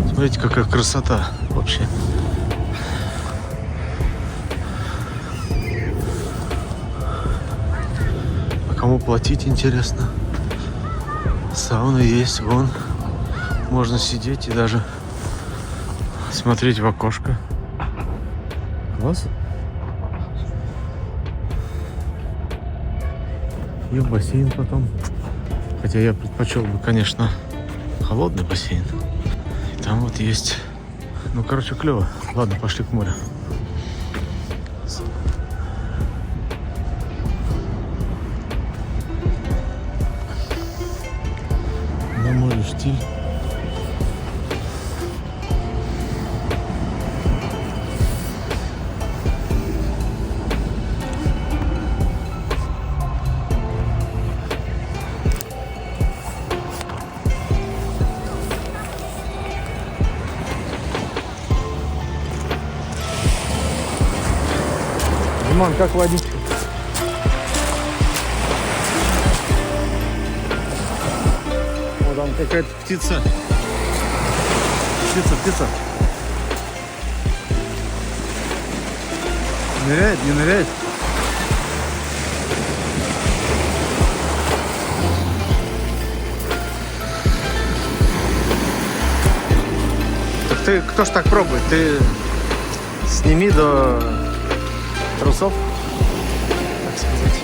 Смотрите, какая красота вообще. А кому платить, интересно? Сауна есть, вон. Можно сидеть и даже смотреть в окошко. Класс. И в бассейн потом. Хотя я предпочел бы, конечно, холодный бассейн. И там вот есть... Ну, короче, клево. Ладно, пошли к морю. На море штиль. Диман, как водичка? О, там какая-то птица. Птица. Ныряет, не ныряет? Так ты, кто ж так пробует? Ты сними до трусов, так сказать.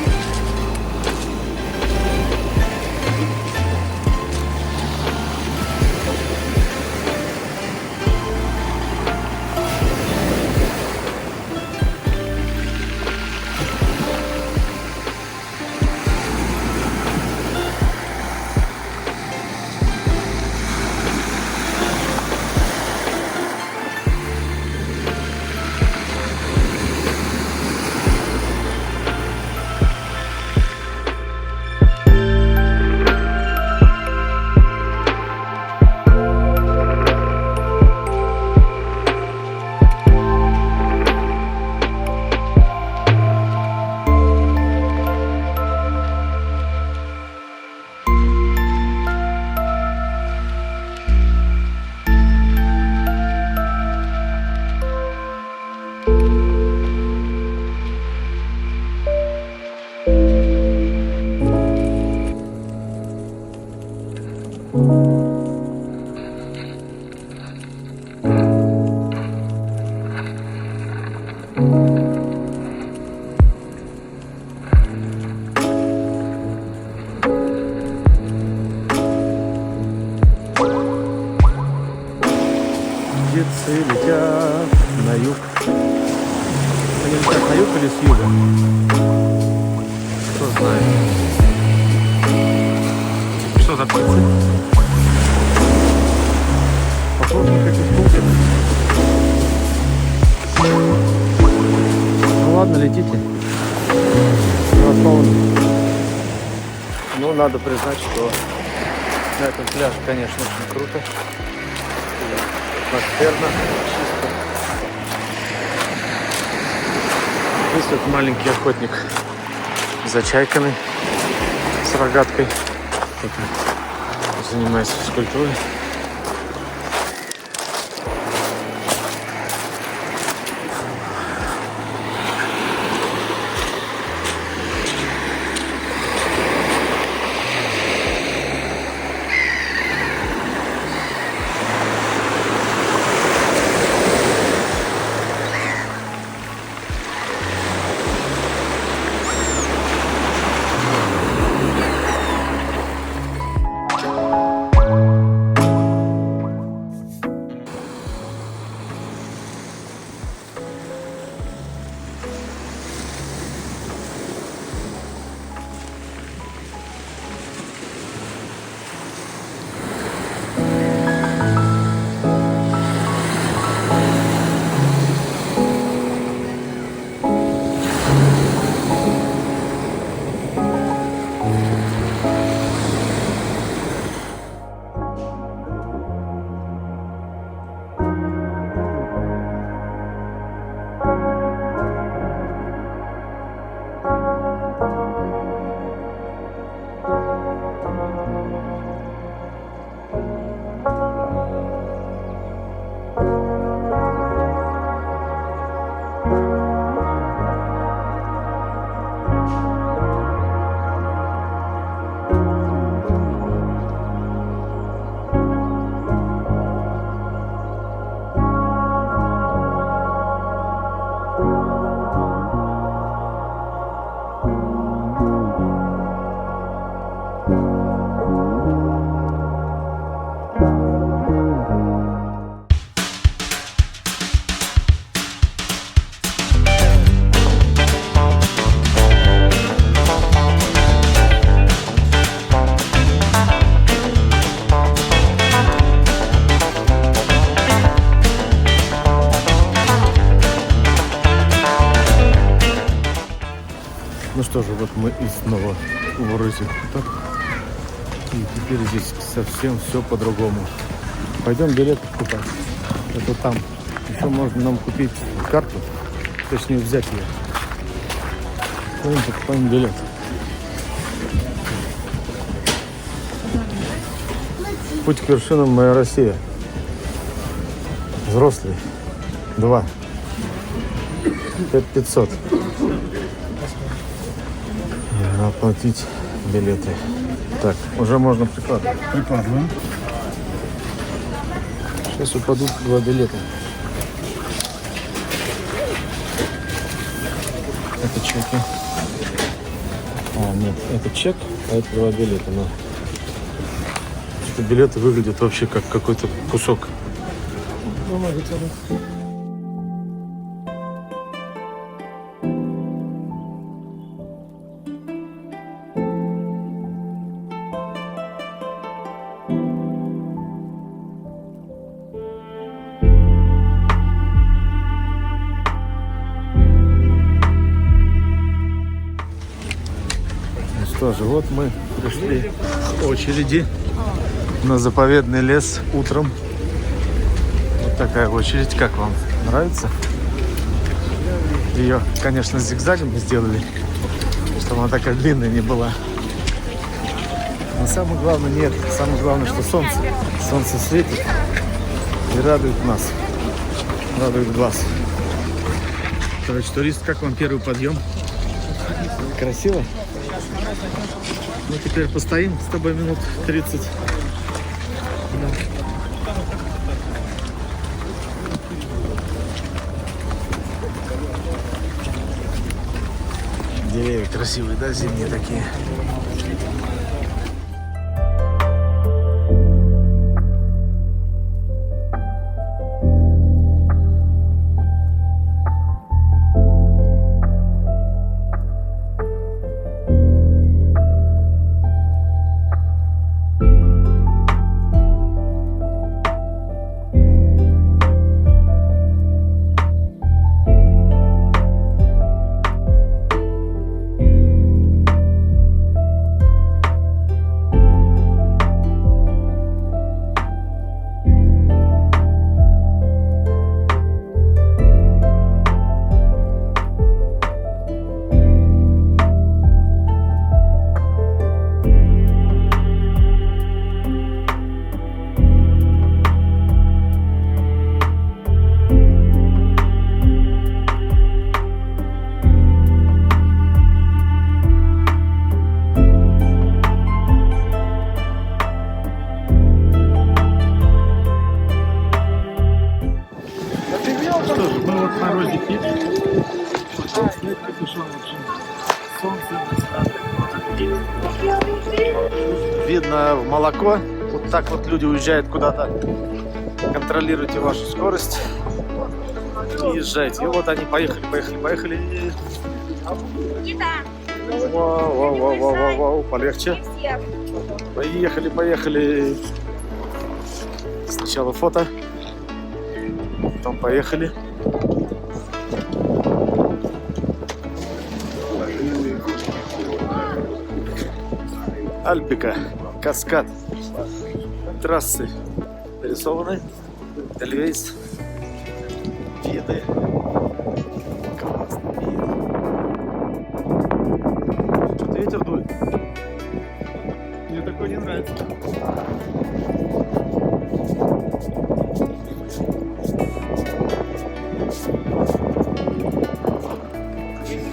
Птицы летят на юг. Они летят на юг или с юга? Кто знает. Что за птицы? Похоже на каких-то. Ну ладно, летите. Ну, надо признать, что на этом пляже, конечно, очень круто. Атмосферно, чисто. Здесь вот маленький охотник за чайками с рогаткой. Занимается физкультурой. Ну что же, вот мы и снова в Урюсик-Хутор. И теперь здесь совсем все по-другому. Пойдем билет покупать. Это там. Еще можно нам купить карту, точнее взять ее. Пойдем покупаем билет. Путь к вершинам «Моя Россия». Взрослый. 2. 5500. Оплатить билеты. Так, уже можно прикладывать. Прикладываем. Сейчас упадут 2 билета. Это чеки. А, нет, это чек, а это 2 билета. Но что билеты выглядят вообще как какой-то кусок. Что же, вот мы пришли к очереди на заповедный лес утром. Вот такая очередь. Как вам? Нравится? Ее, конечно, с зигзагами сделали, чтобы она такая длинная не была. Но самое главное не это. Самое главное, что солнце. Солнце светит и радует нас. Радует глаз. Короче, турист, как вам первый подъем? Красиво? Ну, теперь постоим с тобой минут 30. Да. Деревья красивые, да, зимние такие. Видно молоко. Вот так вот люди уезжают куда-то. Контролируйте вашу скорость. И езжайте. И вот они поехали. Вау, полегче. Поехали. Сначала фото. Потом поехали. Альпика, каскад, трассы нарисованы, Эльвейс, виды, классный вид. Что-то ветер дует. Мне такое не нравится.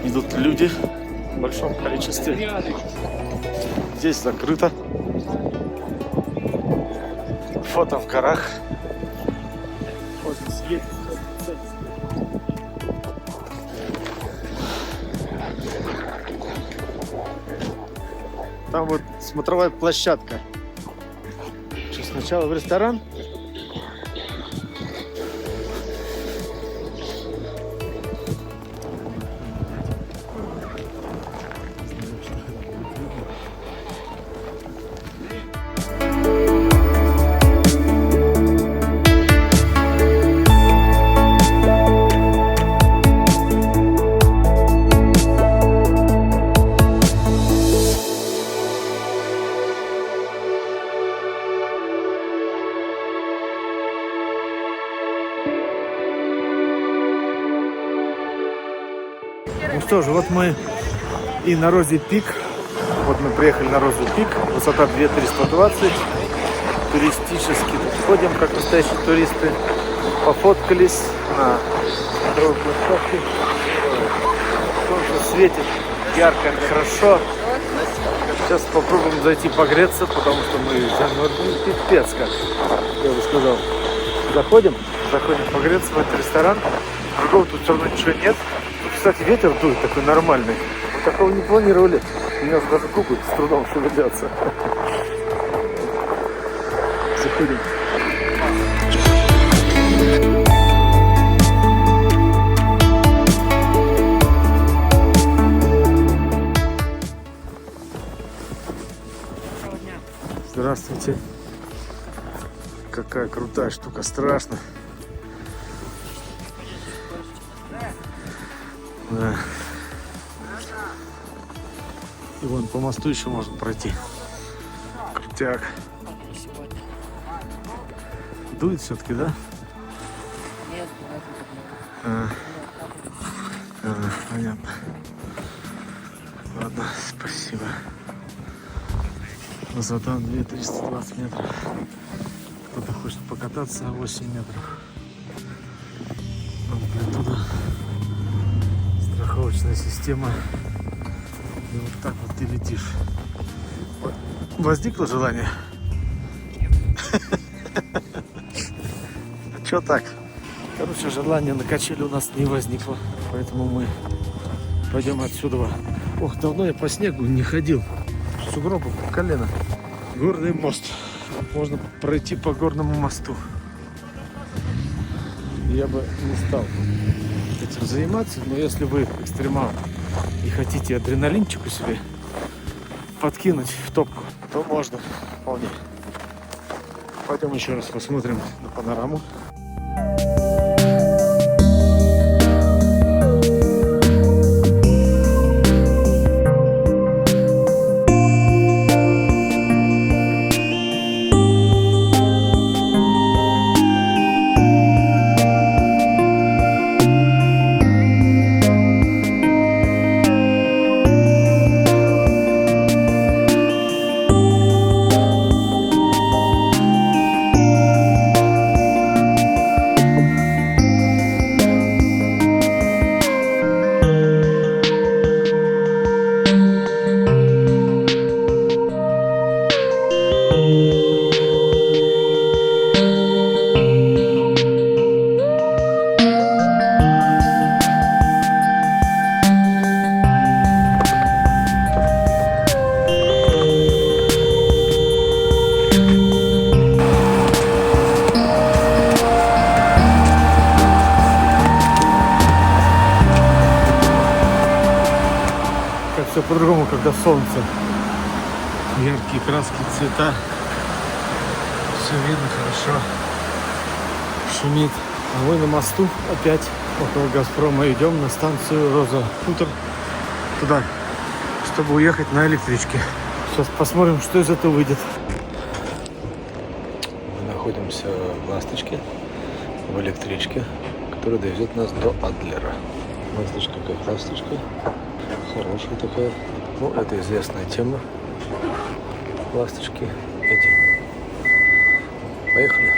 Идут люди в большом количестве. Здесь закрыто. Фото в горах. Там вот смотровая площадка. Что, сначала в ресторан? Ну что же, вот мы и на Розе Пик. Вот мы приехали на Розу Пик. Высота 2320. Туристически тут ходим, как настоящие туристы. Пофоткались на здоровой площадке. Солнце светит ярко, хорошо. Сейчас попробуем зайти погреться, потому что мы замерзли пипец как. Я бы сказал. Заходим погреться в этот ресторан. Другого тут все равно ничего нет. Тут, кстати, ветер дует такой нормальный. Мы такого не планировали. У меня даже губы с трудом шевелятся. Заходим. Здравствуйте. Какая крутая штука, страшно. Да. И вон по мосту еще можно пройти. Крутяк. Дует все-таки, да? Нет, Понятно. Ладно, спасибо. Высота 2320 метров. Кто-то хочет покататься 8 метров. Амплитуда. Страховочная система. И вот так вот ты летишь. Возникло желание? А чё так? Короче, желания на качели у нас не возникло. Поэтому мы пойдем отсюда. Ох, давно я по снегу не ходил. Сугробы по колено. Горный мост. Можно пройти по горному мосту. Я бы не стал этим заниматься, но если вы экстремал и хотите адреналинчику себе подкинуть в топку, то можно вполне. Пойдем еще раз посмотрим на панораму. Все по-другому, когда солнце, яркие краски, цвета, все видно хорошо, шумит. А мы на мосту опять около Газпрома идем на станцию Роза Хутор туда, чтобы уехать на электричке. Сейчас посмотрим, что из этого выйдет. Мы находимся в «Ласточке», в электричке, которая довезет нас до Адлера. «Ласточка» как «Ласточка». Хорошая такая. Ну, это известная тема. Ласточки эти. Поехали.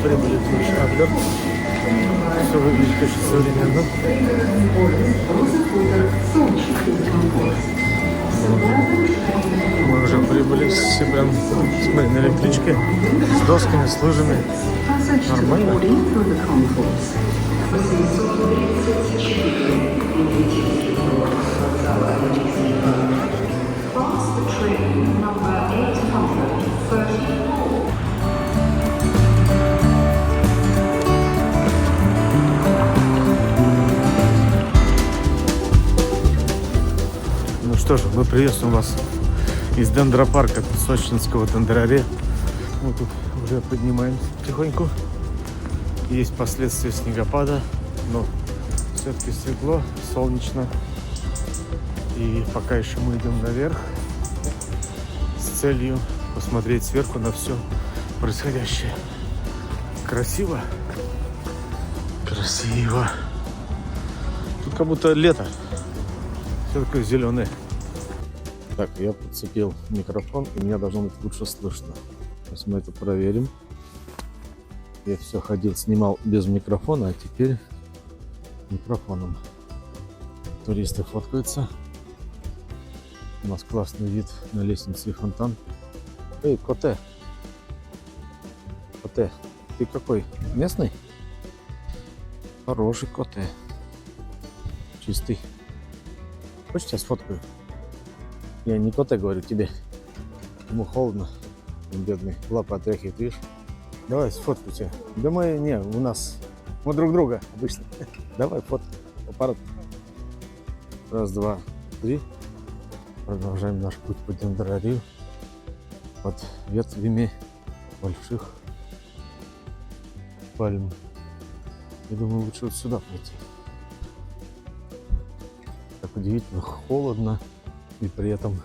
Прибыли в наш Адлер. Все выглядит очень современно. Мы уже прибыли с себя на электричке с досками, с лыжами. Нормально. что же, мы приветствуем вас из дендропарка сочинского Дендрария. Мы тут уже поднимаемся потихоньку. Есть последствия снегопада, но все-таки светло, солнечно. И пока еще мы идем наверх с целью посмотреть сверху на все происходящее. Красиво. Красиво. Тут как будто лето. Все такое зеленое. Так, я подцепил микрофон, и меня должно быть лучше слышно. Сейчас мы это проверим. Я все ходил, снимал без микрофона, а теперь микрофоном. Туристы фоткаются. У нас классный вид на лестницу и фонтан. Эй, Коте! Коте, ты какой? Местный? Хороший Коте. Чистый. Хочешь, сейчас сфоткаю? Я не Коте говорю тебе. Ему холодно. Он бедный. Лапы отряхивает, видишь? Давай сфоткаю тебя. Да мы, не, у нас... Мы друг друга обычно. Давай фото. Аппарат. Раз, два, три. Продолжаем наш путь по Дендрарию. Под ветвями больших пальм. Я думаю, лучше вот сюда пойти. Так удивительно холодно и при этом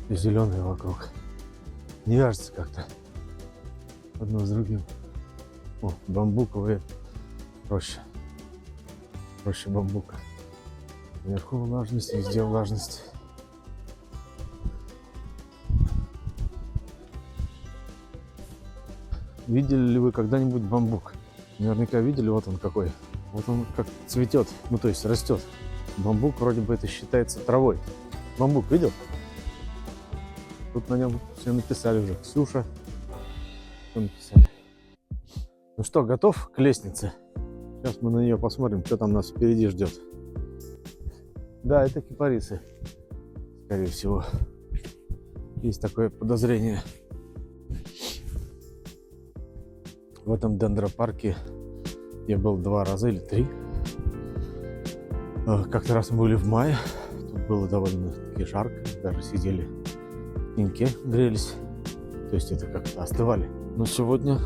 зеленое вокруг. Не вяжется как-то одно с другим. О, бамбуковые проще. Проще бамбука. Вверху влажность, везде влажность. Видели ли вы когда-нибудь бамбук? Наверняка видели, вот он какой. Вот он как цветет, ну то есть растет. Бамбук вроде бы это считается травой. Бамбук видел? Тут на нем все написали уже. Ксюша. Все написали. Ну что, готов к лестнице? Сейчас мы на нее посмотрим, что там нас впереди ждет. Да, это кипарисы. Скорее всего. Есть такое подозрение. В этом дендропарке я был 2 раза или 3. Как-то раз мы были в мае. Тут было довольно-таки жарко. Даже сидели в теньке, грелись. То есть это как-то остывали. Но сегодня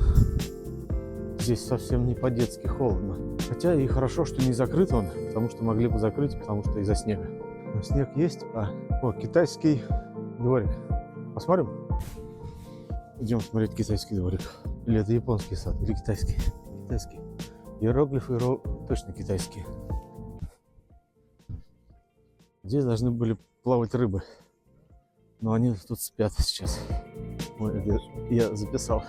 здесь совсем не по-детски холодно. Хотя и хорошо, что не закрыт он, потому что могли бы закрыть, потому что из-за снега. Но снег есть. О, китайский дворик. Посмотрим? Идем смотреть китайский дворик. Или это японский сад, или китайский. Китайский. Иероглифы точно китайские. Здесь должны были плавать рыбы. Но они тут спят сейчас. Ой, это я записал.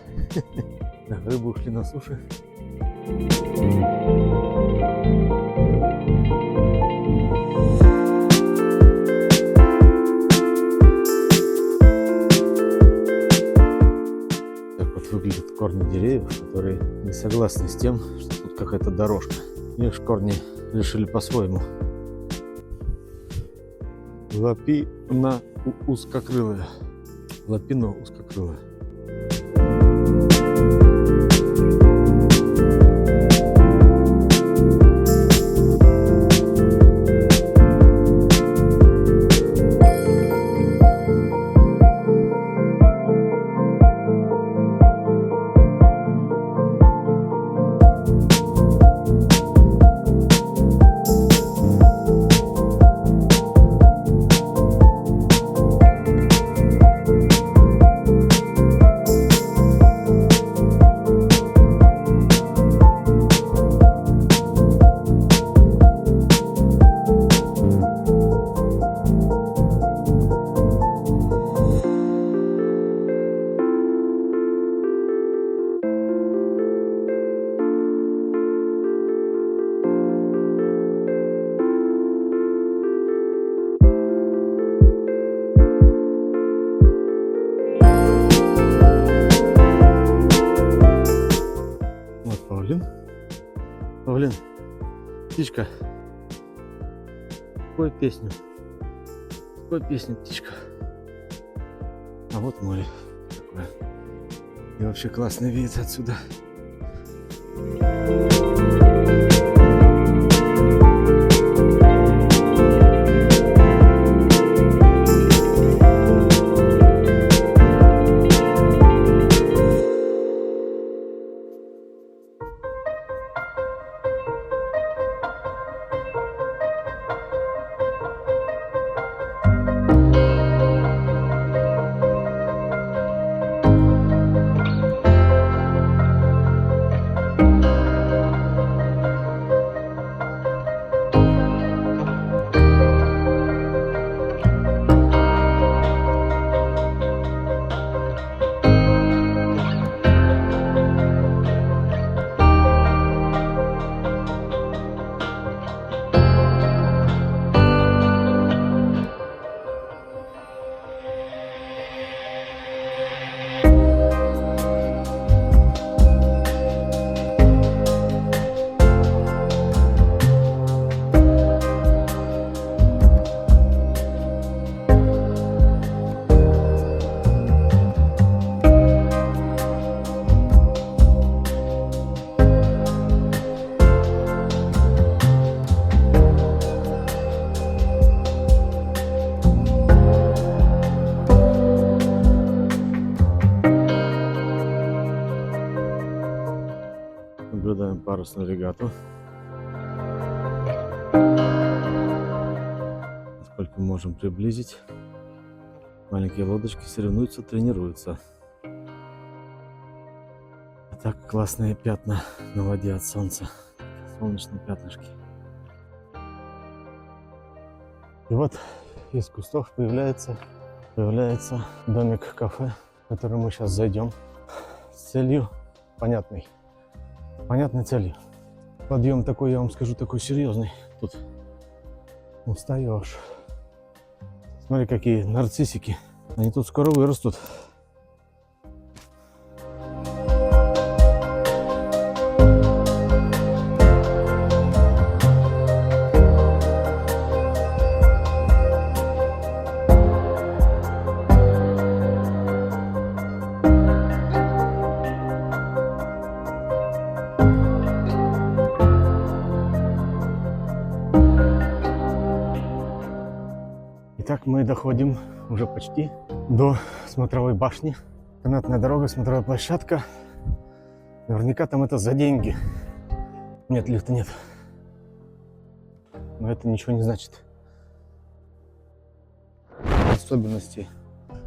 Да, рыбы ушли на суше. Выглядят корни деревьев, которые не согласны с тем, что тут какая-то дорожка. Их корни решили по-своему. Лапина узкокрылая. Лапина узкокрылая. Павлин, птичка, спой песню. Спой песню, птичка. А вот море такое. И вообще классный вид отсюда. Наблюдаем парусную регату. Насколько мы можем приблизить. Маленькие лодочки соревнуются, тренируются. А так классные пятна на воде от солнца. Солнечные пятнышки. И вот из кустов появляется домик-кафе, в который мы сейчас зайдем с целью понятной целью. Подъем такой, я вам скажу, такой серьезный. Тут устаешь. Смотри, какие нарциссики. Они тут скоро вырастут. Итак, мы доходим уже почти до смотровой башни. Канатная дорога, смотровая площадка. Наверняка там это за деньги. Нет, лифта нет. Но это ничего не значит. Особенности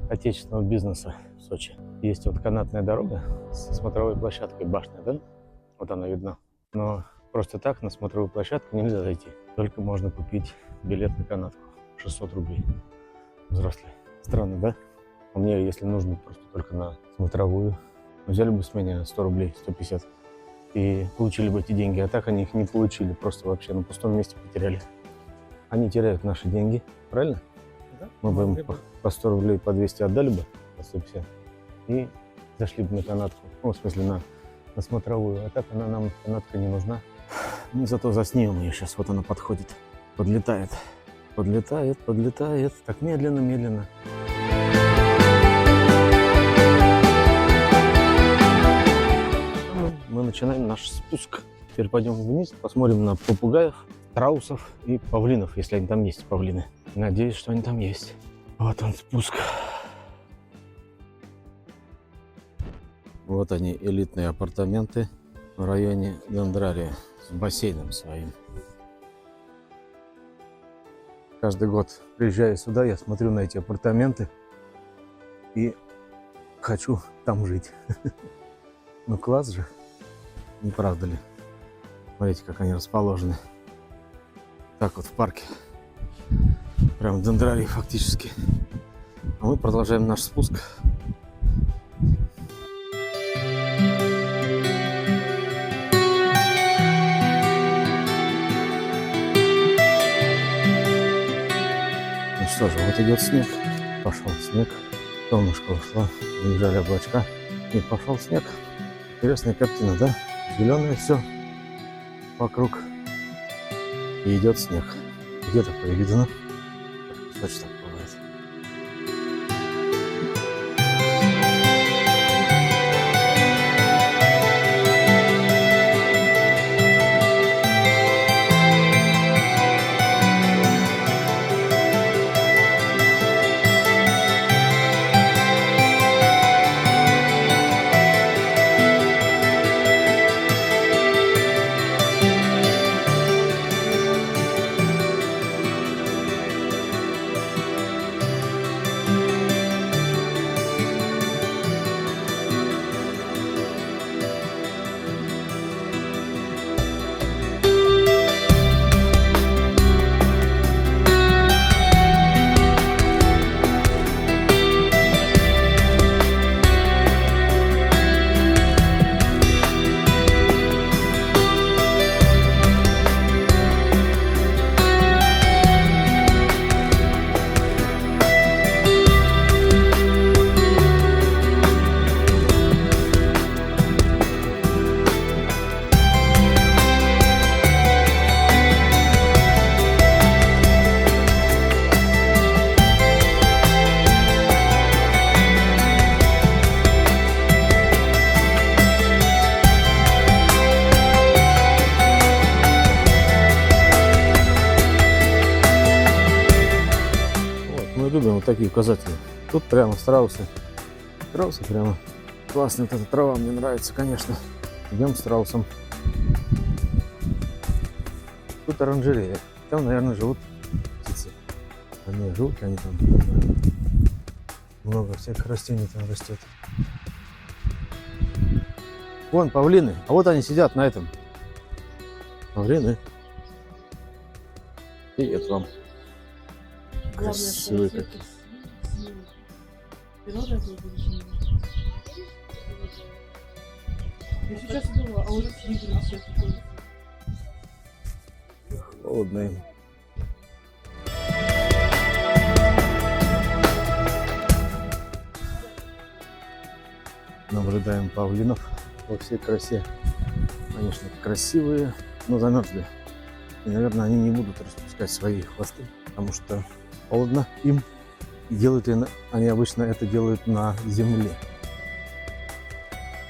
отечественного бизнеса в Сочи. Есть вот канатная дорога со смотровой площадкой, башня, да? Вот она видна. Но просто так на смотровую площадку нельзя зайти. Только можно купить билет на канатку. 600 рублей. Взрослый. Странно, да? А мне, если нужно просто только на смотровую, взяли бы с меня 100 рублей, 150. И получили бы эти деньги. А так они их не получили. Просто вообще на пустом месте потеряли. Они теряют наши деньги. Правильно? Да? Мы бы им по 100 рублей, по 200 отдали бы, по 150. И зашли бы на канатку. Ну, в смысле, на смотровую. А так она нам, канатка, не нужна. Мы зато заснимем ее сейчас. Вот она подходит. Подлетает. Подлетает. Так медленно. Мы начинаем наш спуск. Теперь пойдем вниз, посмотрим на попугаев, страусов и павлинов, если они там есть, павлины. Надеюсь, что они там есть. Вот он, спуск. Вот они, элитные апартаменты в районе Дендрария с бассейном своим. Каждый год, приезжая сюда, я смотрю на эти апартаменты и хочу там жить. Ну класс же, не правда ли? Смотрите, как они расположены. Так вот в парке. Прям в Дендрарии фактически. А мы продолжаем наш спуск. Что же, вот идет снег, пошел снег, солнышко ушло, набежали облачка, и пошел снег. Интересная картина, да? Зеленое все вокруг, и идет снег. Где такое видно? Точно так бывает. Любим вот такие указатели. Тут прямо страусы. Страусы прямо. Классная вот эта трава, мне нравится, конечно. Идем страусом. Тут оранжерея. Там, наверное, живут птицы. Они живут, они там, не знаю. Много всяких растений там растет. Вон павлины. А вот они сидят на этом. Павлины. Привет вам. Красивый как. Природа это величина. Я сейчас думала, а уже видели все такое. Холодно им. Наблюдаем павлинов во всей красе. Конечно, красивые, но замерзли. И, наверное, они не будут распускать свои хвосты, потому что холодно им. И делают они обычно это делают на земле.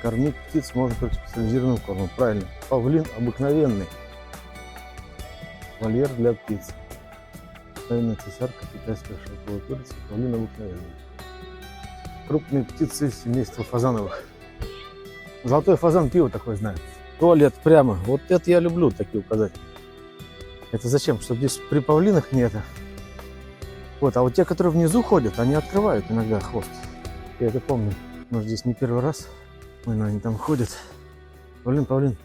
Кормить птиц можно только специализированным кормом. Правильно. Павлин обыкновенный. Вольер для птиц. Тайная цесарка, китайская шелковая курица, павлин обыкновенный. Крупные птицы семейства фазановых. Золотой фазан пиво такое знаю. Туалет прямо. Вот это я люблю, такие указатели. Это зачем? Чтобы здесь при павлинах не это. Вот, а вот те, которые внизу ходят, они открывают иногда хвост. Я это помню. Может, здесь не первый раз. Ой, ну они там ходят. Павлин, павлин.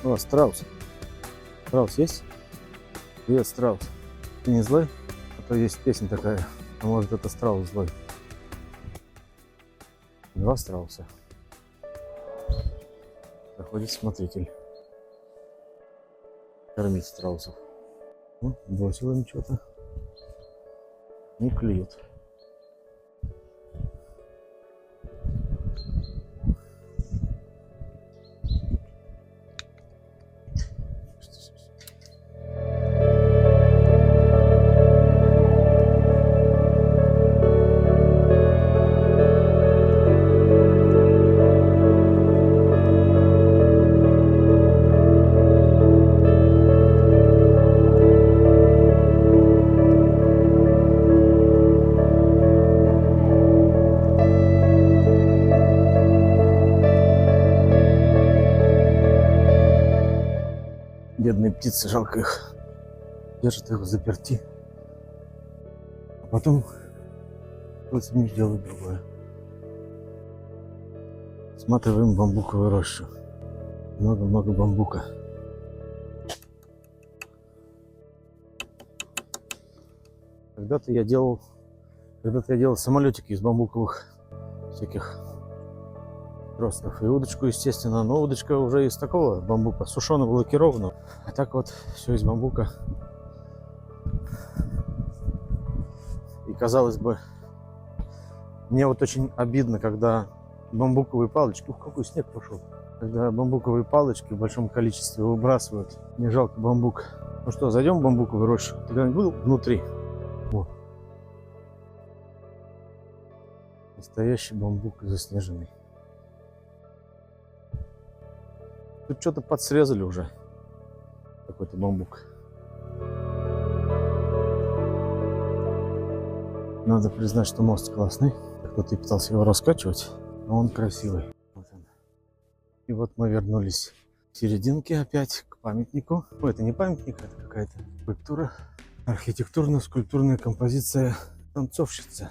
О, страус. Страус есть? Привет, страус. Ты не злой? А то есть песня такая. А может, это страус злой. Два страуса. Заходит смотритель. Кормить страусов. Ну, бросил им что-то. Не клюют. Бедные птицы, жалко их. Держат их заперти. А потом с ними делают другое. Сматываем бамбуковую рощу. Много-много бамбука. Когда-то я делал самолетики из бамбуковых всяких тросов и удочку, естественно, но удочка уже из такого бамбука, сушеного, лакированного. А так вот все из бамбука. И казалось бы, мне вот очень обидно, когда бамбуковые палочки, ух, какой снег пошел, когда бамбуковые палочки в большом количестве выбрасывают. Мне жалко бамбук. Ну что, зайдем в бамбуковую рощу? Ты когда-нибудь был внутри? О. Настоящий бамбук заснеженный. Тут что-то подсрезали уже. Какой-то бамбук. Надо признать, что мост классный. Кто-то и пытался его раскачивать, но он красивый. Вот он. И вот мы вернулись к серединке опять, к памятнику. Ой, это не памятник, это какая-то скульптура. Архитектурно-скульптурная композиция танцовщица.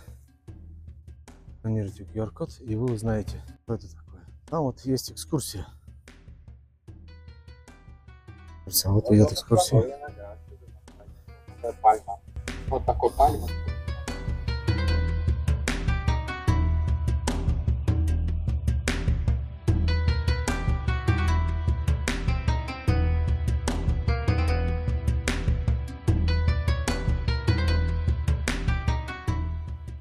Сканируйте QR-код, и вы узнаете, что это такое. Там вот есть экскурсия. А вот идет экскурсия. Вот такой пальма.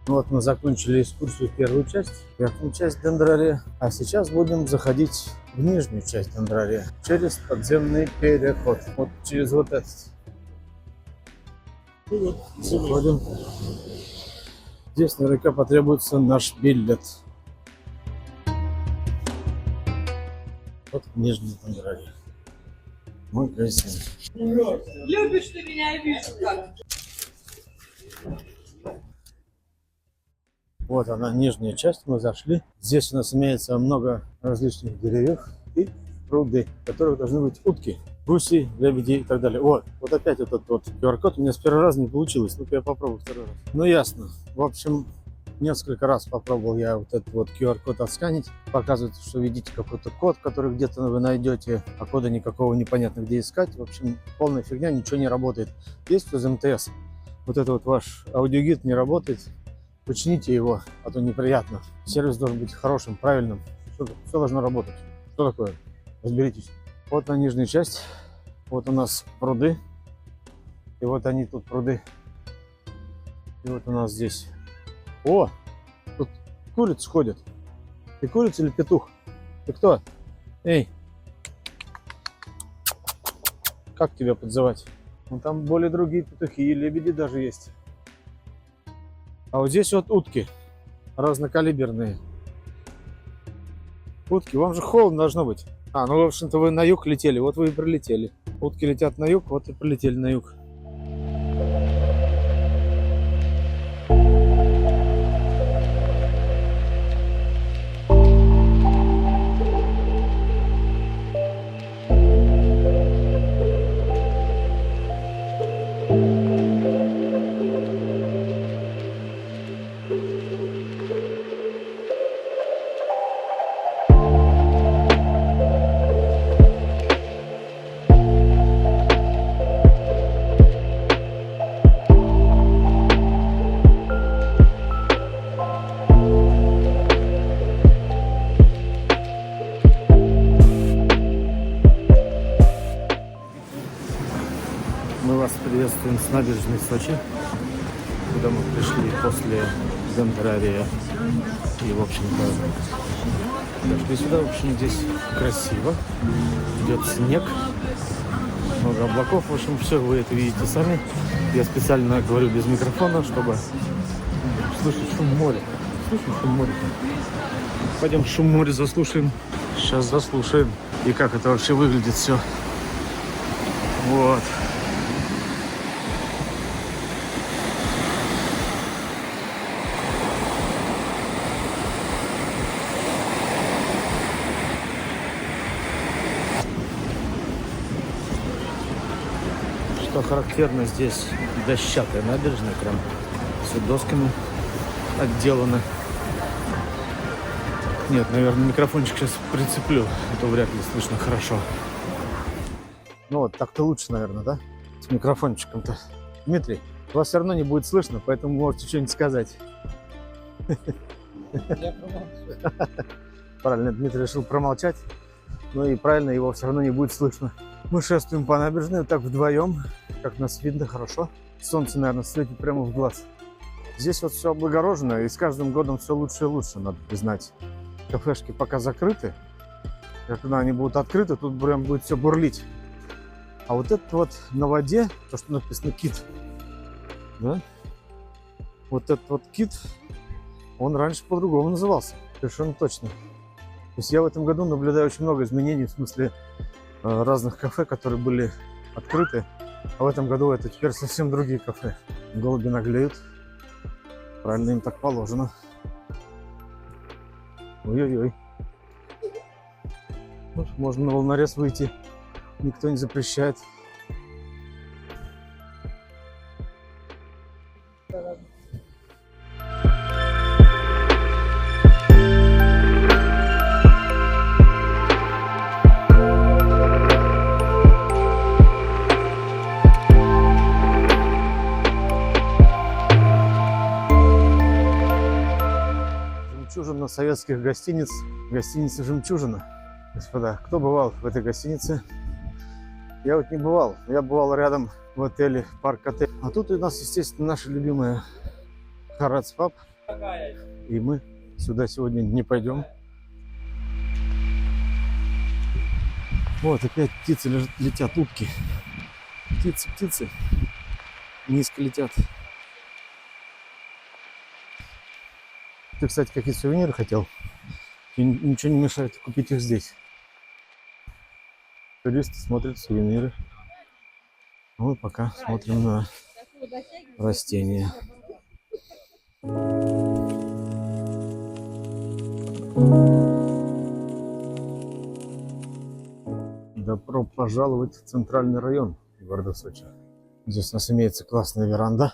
Вот мы закончили экскурсию, первую часть, верхнюю часть Дендрария. А сейчас будем заходить в нижнюю часть Андрария через подземный переход. Вот через вот этот. Заходим. Здесь наверняка потребуется наш билет. Вот нижний Андрарий. Магазин. Любишь ты меня, я вижу как. Вот она, нижняя часть, мы зашли. Здесь у нас имеется много различных деревьев и пруды, в которых должны быть утки, гуси, лебеди и так далее. Вот опять этот вот QR-код. У меня с первого раза не получилось. Ну-ка я попробую второй раз. Ну ясно. В общем, несколько раз попробовал я вот этот вот QR-код отсканить. Показывает, что видите какой-то код, который где-то вы найдете, а кода никакого непонятно где искать. В общем, полная фигня, ничего не работает. Есть из МТС. Вот это вот ваш аудиогид не работает. Почините его, а то неприятно. Сервис должен быть хорошим, правильным. Все должно работать. Что такое? Разберитесь. Вот на нижняя часть. Вот у нас пруды. И вот они тут пруды. И вот у нас здесь. О! Тут курицы ходят. Ты курица или петух? Ты кто? Эй! Как тебя подзывать? Ну там более другие петухи и лебеди даже есть. А вот здесь вот утки разнокалиберные. Утки, вам же холодно должно быть. А, ну, в общем-то, вы на юг летели, вот вы и прилетели. Утки летят на юг, вот и прилетели на юг. Мы вас приветствуем с набережной Сочи, куда мы пришли после Дендрария. И, в общем-то, дошли сюда. В общем, здесь красиво. Идет снег, много облаков. В общем, все вы это видите сами. Я специально говорю без микрофона, чтобы слышать шум моря. Слышим шум моря? Пойдем шум моря заслушаем. Сейчас заслушаем. И как это вообще выглядит все. Вот. Что характерно, здесь дощатая набережная, прям все досками отделано. Нет, наверное, микрофончик сейчас прицеплю, а то вряд ли слышно хорошо. Ну вот, так-то лучше, наверное, да? С микрофончиком-то. Дмитрий, вас все равно не будет слышно, поэтому можете что-нибудь сказать. Я промолчу. Правильно, Дмитрий решил промолчать. Ну и правильно, его все равно не будет слышно. Мы шествуем по набережной, вот так вдвоем. Как нас видно хорошо. Солнце, наверное, светит прямо в глаз. Здесь вот все облагорожено, и с каждым годом все лучше и лучше, надо признать. Кафешки пока закрыты. Когда они будут открыты, тут прям будет все бурлить. А вот это вот на воде, то, что написано кит, да? Вот этот вот кит, он раньше по-другому назывался, совершенно точно. То есть я в этом году наблюдаю очень много изменений в смысле разных кафе, которые были открыты. А в этом году это теперь совсем другие кафе. Голуби наглеют. Правильно, им так положено. Ой-ой-ой. Вот, можно на волнорез выйти. Никто не запрещает. Жемчужина советских гостиниц. Гостиница «Жемчужина». Господа, кто бывал в этой гостинице? Я вот не бывал. Я бывал рядом в отеле «Парк Отель». А тут у нас, естественно, наша любимая Харадс Паб. И мы сюда сегодня не пойдем. Вот, опять птицы летят, утки. Птицы, птицы. Низко летят. Ты, кстати, какие сувениры хотел? И ничего не мешает купить их здесь. Туристы смотрят сувениры. Мы пока смотрим на растения. Добро пожаловать в центральный район города Сочи. Здесь у нас имеется классная веранда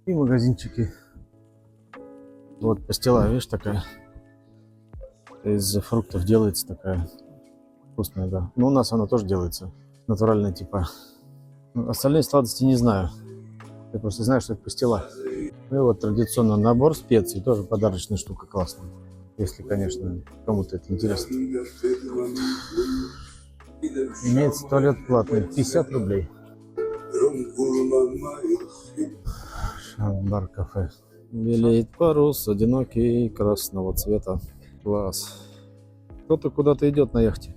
и магазинчики. Вот пастила, видишь, такая из фруктов делается, такая вкусная, да. Но у нас она тоже делается натуральная типа. Остальные сладости не знаю. Я просто знаю, что это пастила. Ну и вот традиционно набор специй, тоже подарочная штука классная. Если, конечно, кому-то это интересно. Имеется туалет платный, 50 рублей. Бар-кафе. Белеет парус, одинокий, красного цвета. Класс. Кто-то куда-то идет на яхте.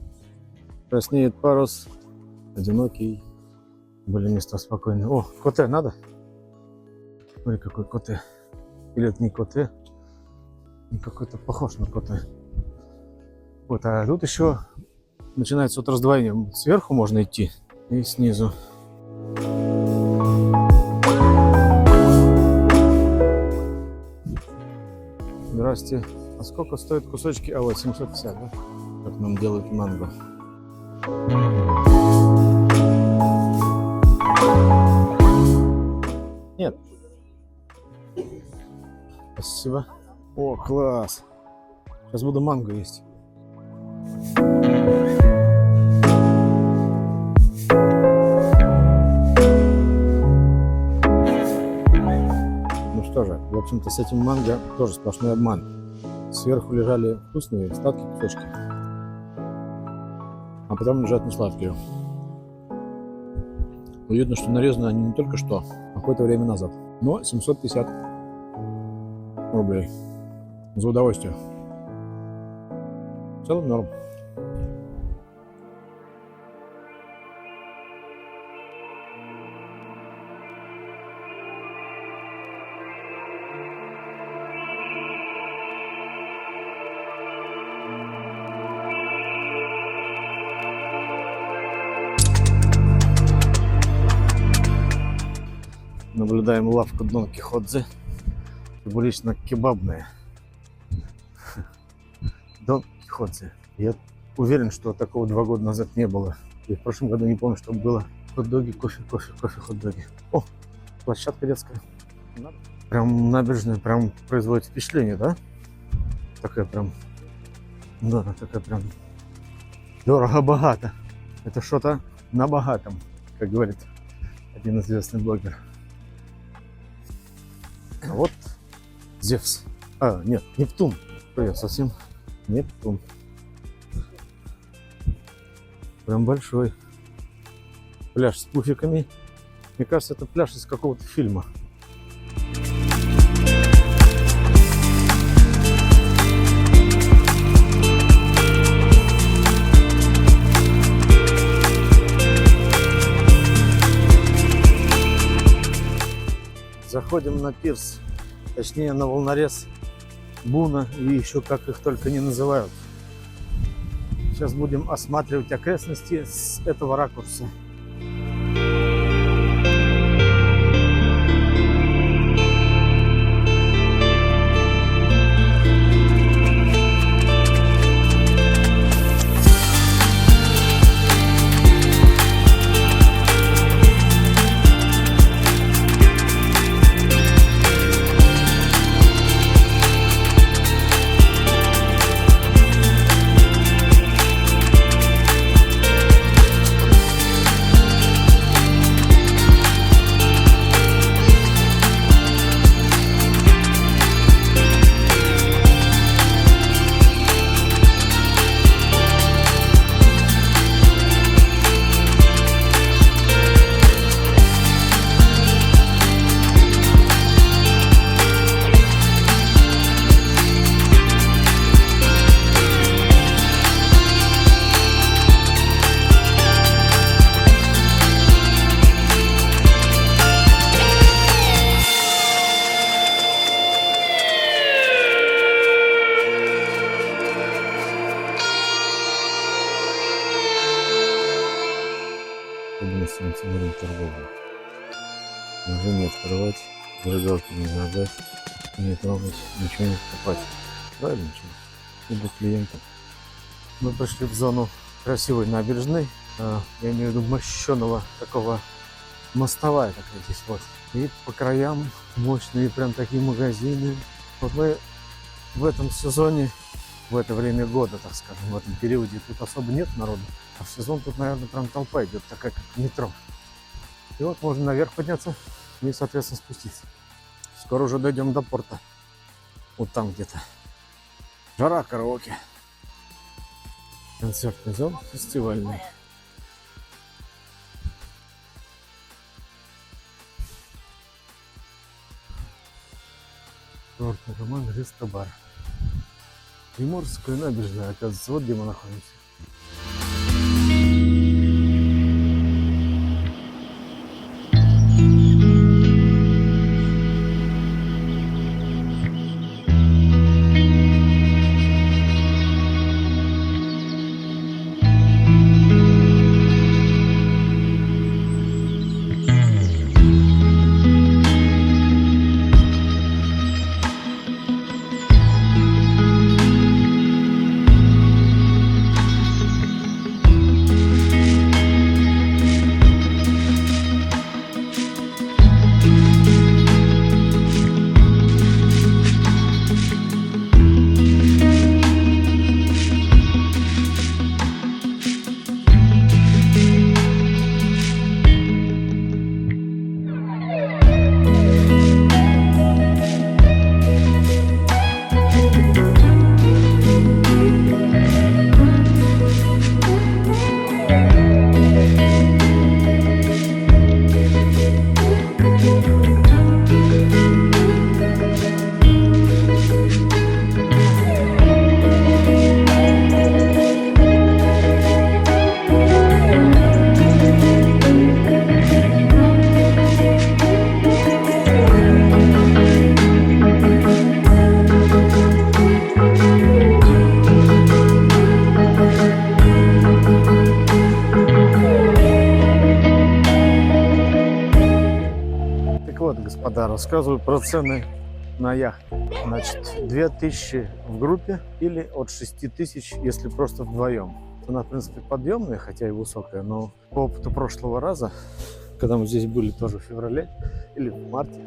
Краснеет парус, одинокий. Были места спокойные. О, коте надо? Смотри, какой коте. Или это не коте? Какой-то похож на коте. Вот, а тут еще начинается вот раздвоение. Сверху можно идти и снизу. Здрасте. А сколько стоят кусочки? А вот 750, да? Как нам делают манго. Нет. Спасибо. О, класс. Сейчас буду манго есть. Ну что же, в общем-то с этим манго тоже сплошной обман. Сверху лежали вкусные, сладкие кусочки. А потом лежат несладкие. Видно, что нарезаны они не только что, а какое-то время назад. Но 750 рублей. За удовольствие. В целом норм. Наблюдаем лавку Дон Кихотзе. Булочно-кебабная. Дон Кихотзе. Я уверен, что такого 2 года назад не было. И в прошлом году не помню, что было. Хот-доги, кофе, хот-доги. О, площадка детская. Прям набережная, прям производит впечатление, да? Такая прям, да, такая прям дорого-богато. Это что-то на богатом, как говорит один известный блогер. А вот Зевс. А, нет, Нептун. Привет, совсем Нептун. Прям большой. Пляж с пуфиками. Мне кажется, это пляж из какого-то фильма. Заходим на пирс, точнее на волнорез Буна и еще как их только не называют. Сейчас будем осматривать окрестности с этого ракурса. Смотрим торговлю. Уже не открывать, зажигалки не зажигать, не трогать, ничего не покупать. Правильно, что? Ибо клиентам. Мы пришли в зону красивой набережной. Я имею в виду мощеного такого, мостовая такая здесь вот. И по краям мощные прям такие магазины. Вот мы в этом сезоне, в это время года, так скажем, в этом периоде тут особо нет народу. А в сезон тут, наверное, прям толпа идет, такая как метро. И вот можно наверх подняться и, соответственно, спуститься. Скоро уже дойдем до порта. Вот там где-то. Жара, караоке. Концертный зал фестивальный. Курортный роман Рестобар. Приморская набережная, оказывается, вот где мы находимся. Господа, рассказываю про цены на яхту. Значит, 2000 в группе или от 6000, если просто вдвоем. Цена, в принципе, подъемная, хотя и высокая, но по опыту прошлого раза, когда мы здесь были тоже в феврале или в марте,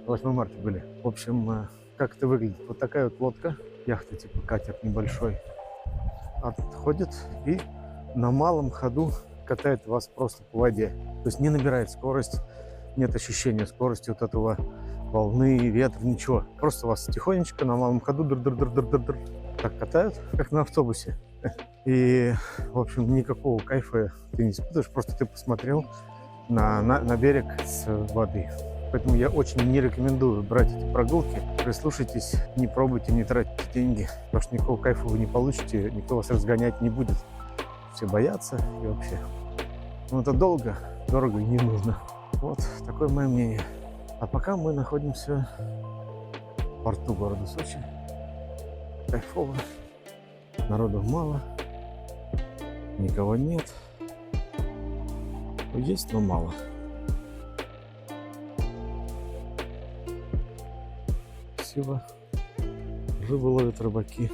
8 марта были. В общем, как это выглядит? Вот такая вот лодка, яхта типа катер небольшой, отходит и на малом ходу катает вас просто по воде. То есть не набирает скорость, нет ощущения скорости вот этого волны, ветра, ничего. Просто вас тихонечко на малом ходу так катают, как на автобусе. И, в общем, никакого кайфа ты не испытываешь, просто ты посмотрел на берег с воды. Поэтому я очень не рекомендую брать эти прогулки. Прислушайтесь, не пробуйте, не тратьте деньги, потому что никакого кайфа вы не получите, никто вас разгонять не будет. Все боятся и вообще. Ну, это долго, дорого и не нужно. Вот такое мое мнение. А пока мы находимся в порту города Сочи. Кайфово. Народу мало. Никого нет. Есть, но мало. Красиво. Рыбу ловят рыбаки.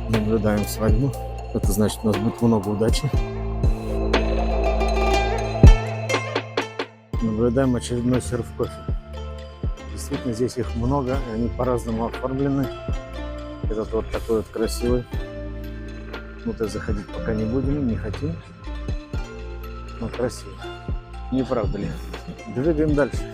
Наблюдаем свадьбу. Это значит, у нас будет много удачи. Наблюдаем очередной серф кофе. Действительно, здесь их много, и они по-разному оформлены. Этот вот такой вот красивый. Внутрь заходить пока не будем, не хотим. Но красиво. Не правда ли? Двигаем дальше.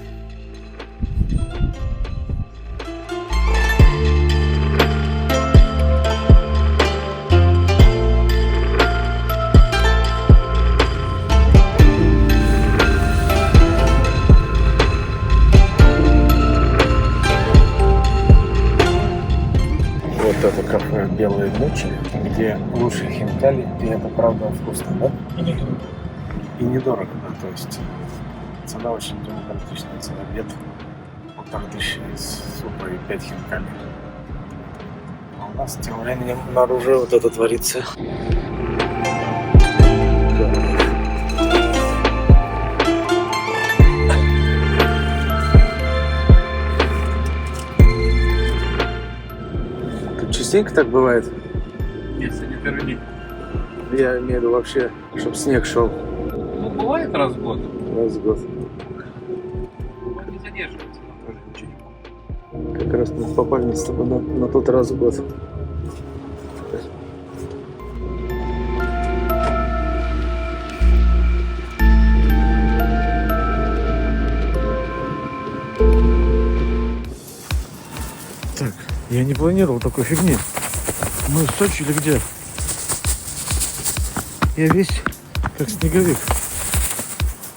Это кафе «Белые ночи», где лучше хинкали, и это правда вкусно, да? И недорого. И недорого, да, то есть Цена очень демократичная, цена обед. 1500 из супа и 5 хинкали. А у нас тем временем наружу вот это творится. Тут частенько так бывает? Если не первый день. Я имею в виду вообще, чтобы снег шел Ну, бывает раз в год. раз в год. Он не задерживается, но тоже ничего. Как раз мы попали с тобой на тот раз в год. Так, я не планировал такой фигни. Мы в Сочи или где? Я весь как снеговик.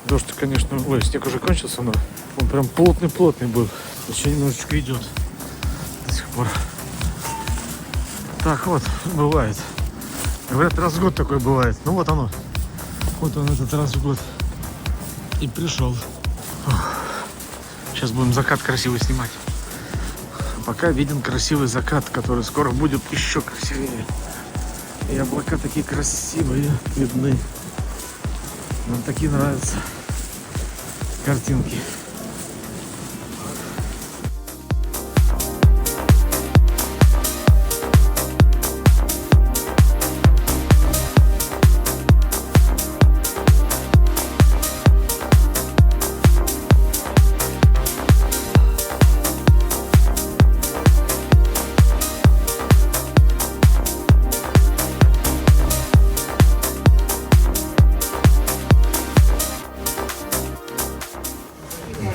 Дождь, конечно, ой, снег уже кончился, но он прям плотный-плотный был. Еще немножечко идет до сих пор. Так вот, бывает. Говорят, раз в год такое бывает. Ну вот оно. Вот он этот раз в год и пришел. Сейчас будем закат красивый снимать. Пока виден красивый закат, который скоро будет еще красивее. И облака такие красивые, видны. Нам такие нравятся картинки.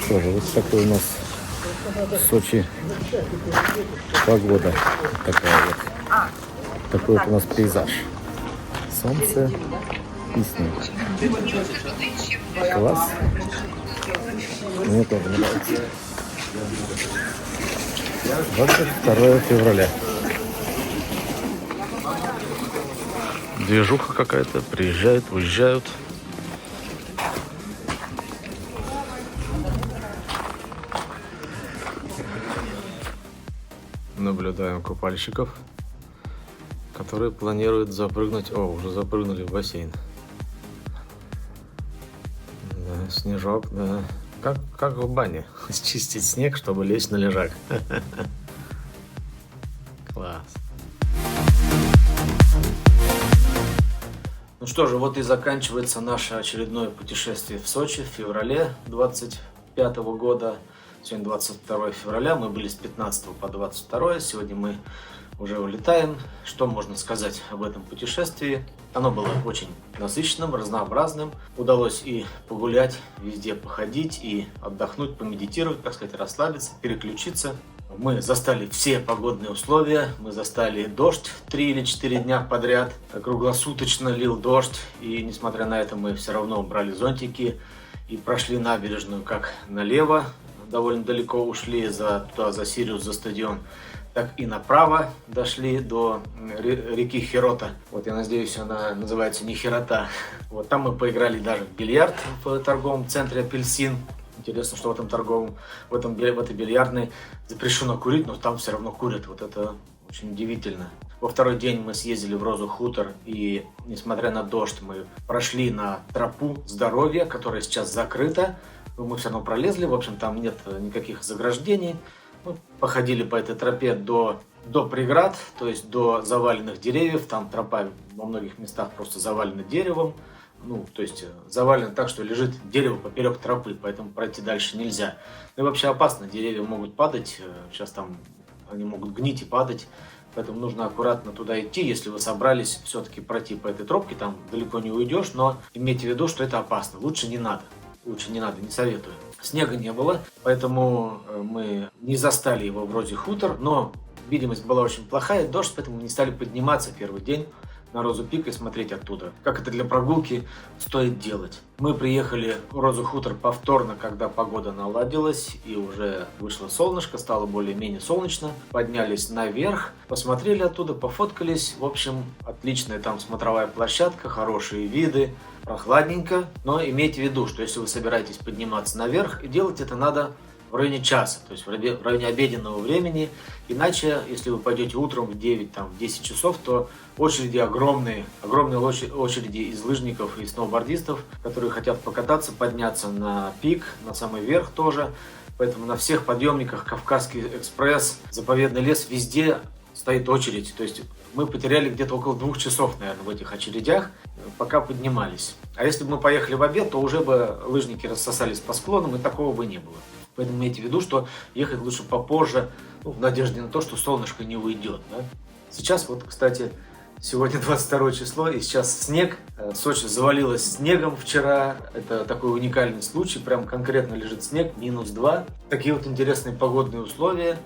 Что же, вот такой у нас в Сочи погода. Такая вот. Такой вот у нас пейзаж. Солнце и снег. Класс. Мне тоже нравится. 22 февраля. Движуха какая-то, приезжают, уезжают. Наблюдаем купальщиков, которые планируют запрыгнуть. О, уже запрыгнули в бассейн. Да, снежок, да. Как в бане. Счистить снег, чтобы лечь на лежак. Класс. Ну что же, вот и заканчивается наше очередное путешествие в Сочи в феврале 25 года. Сегодня 22 февраля, мы были с 15 по 22. Сегодня мы уже улетаем. Что можно сказать об этом путешествии? Оно было очень насыщенным, разнообразным. Удалось и погулять, везде походить, и отдохнуть, помедитировать, так сказать, расслабиться, переключиться. Мы застали все погодные условия. Мы застали дождь 3 или 4 дня подряд. Круглосуточно лил дождь. И несмотря на это мы все равно брали зонтики и прошли набережную как налево. Довольно далеко ушли туда, за Сириус, за стадион, так и направо дошли до реки Хирота. Вот я надеюсь, она называется не Хирота. Вот там мы поиграли даже в бильярд в торговом центре «Апельсин». Интересно, что в этой бильярдной запрещено курить, но там все равно курят. Вот это очень удивительно. Во второй день мы съездили в Розу Хутор, и несмотря на дождь, мы прошли на тропу здоровья, которая сейчас закрыта. Мы все равно пролезли, в общем, там нет никаких заграждений. Мы походили по этой тропе до преград, то есть до заваленных деревьев. Там тропа во многих местах просто завалена деревом. Ну, то есть завалено так, что лежит дерево поперек тропы, поэтому пройти дальше нельзя. Ну и вообще опасно, деревья могут падать, сейчас там они могут гнить и падать. Поэтому нужно аккуратно туда идти, если вы собрались все-таки пройти по этой тропке, там далеко не уйдешь, но имейте в виду, что это опасно, лучше не надо. Лучше не надо, не советую. Снега не было, поэтому мы не застали его в Розе Хутор, но видимость была очень плохая, дождь, поэтому мы не стали подниматься первый день. на Розу Пик и смотреть оттуда. Как это для прогулки стоит делать. Мы приехали в Розу Хутор повторно, когда погода наладилась и уже вышло солнышко, стало более-менее солнечно. Поднялись наверх, посмотрели оттуда, пофоткались. В общем, отличная там смотровая площадка, хорошие виды, прохладненько. Но имейте в виду, что если вы собираетесь подниматься наверх, и делать это надо в районе часа, то есть в районе обеденного времени. Иначе, если вы пойдете утром в 9, там, в 10 часов, то очереди огромные очереди из лыжников и сноубордистов, которые хотят покататься, подняться на пик, на самый верх тоже. Поэтому на всех подъемниках Кавказский экспресс, заповедный лес, везде стоит очередь. То есть мы потеряли где-то около 2 часов, наверное, в этих очередях, пока поднимались. А если бы мы поехали в обед, то уже бы лыжники рассосались по склонам, и такого бы не было. Поэтому имейте в виду, что ехать лучше попозже, в надежде на то, что солнышко не уйдет. Да? Сейчас вот, кстати, сегодня 22 число, и сейчас снег. Сочи завалилось снегом вчера. Это такой уникальный случай, прям конкретно лежит снег, -2. Такие вот интересные погодные условия.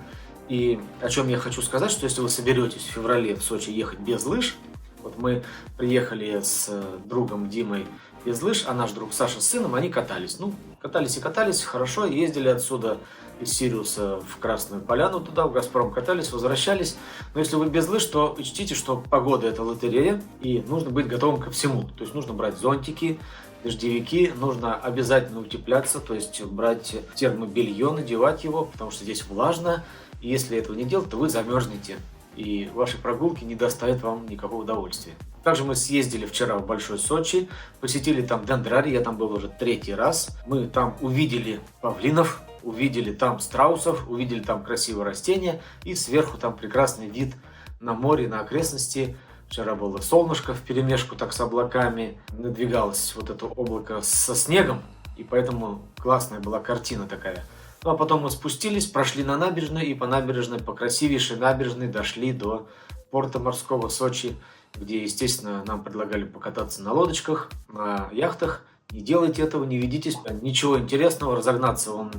И о чем я хочу сказать, что если вы соберетесь в феврале в Сочи ехать без лыж, вот мы приехали с другом Димой без лыж, а наш друг Саша с сыном, они катались. Ну, катались и катались, хорошо, ездили отсюда из Сириуса в Красную Поляну туда, в Газпром катались, возвращались. Но если вы без лыж, то учтите, что погода – это лотерея, и нужно быть готовым ко всему. То есть нужно брать зонтики, дождевики, нужно обязательно утепляться, то есть брать термобелье, надевать его, потому что здесь влажно. И если этого не делать, то вы замерзнете, и ваши прогулки не доставят вам никакого удовольствия. Также мы съездили вчера в Большой Сочи, посетили там дендрарий, я там был уже 3-й раз. Мы там увидели павлинов, увидели там страусов, увидели там красивые растения, и сверху там прекрасный вид на море, на окрестности. Вчера было солнышко вперемешку так с облаками, надвигалось вот это облако со снегом, и поэтому классная была картина такая. Ну а потом мы спустились, прошли на набережную, и по набережной, по красивейшей набережной дошли до порта морского Сочи, где, естественно, нам предлагали покататься на лодочках, на яхтах. Не делайте этого, не ведитесь, ничего интересного, разгоняться он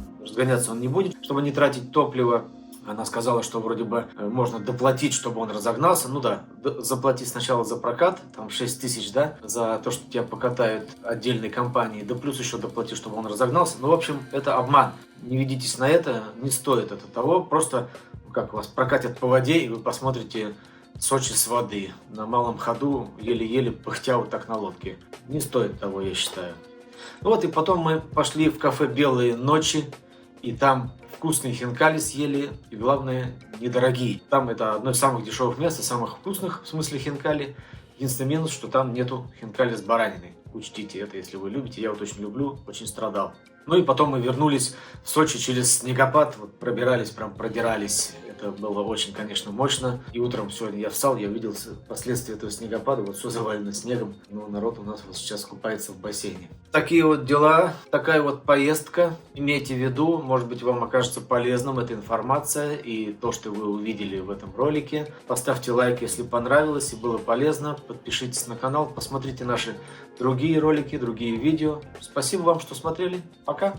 не будет, чтобы не тратить топливо. Она сказала, что вроде бы можно доплатить, чтобы он разогнался. Ну да, заплати сначала за прокат, там 6 000, да, за то, что тебя покатают отдельные компании, да плюс еще доплати, чтобы он разогнался. Ну, в общем, это обман. Не ведитесь на это, не стоит это того. Просто, как вас прокатят по воде, и вы посмотрите Сочи с воды. На малом ходу, еле-еле пыхтя вот так на лодке. Не стоит того, я считаю. Ну вот, и потом мы пошли в кафе «Белые ночи», и там вкусные хинкали съели, и главное, недорогие. Там это одно из самых дешевых мест, и самых вкусных, в смысле хинкали. Единственный минус, что там нету хинкали с бараниной. Учтите это, если вы любите. Я вот очень люблю, очень страдал. Ну и потом мы вернулись в Сочи через снегопад, вот продирались. Это было очень, конечно, мощно. И утром сегодня я встал, я увидел последствия этого снегопада, вот все завалено снегом. Но народ у нас вот сейчас купается в бассейне. Такие вот дела, такая вот поездка. Имейте в виду, может быть, вам окажется полезным эта информация и то, что вы увидели в этом ролике. Поставьте лайк, если понравилось и было полезно. Подпишитесь на канал, посмотрите наши другие ролики, другие видео. Спасибо вам, что смотрели. Пока!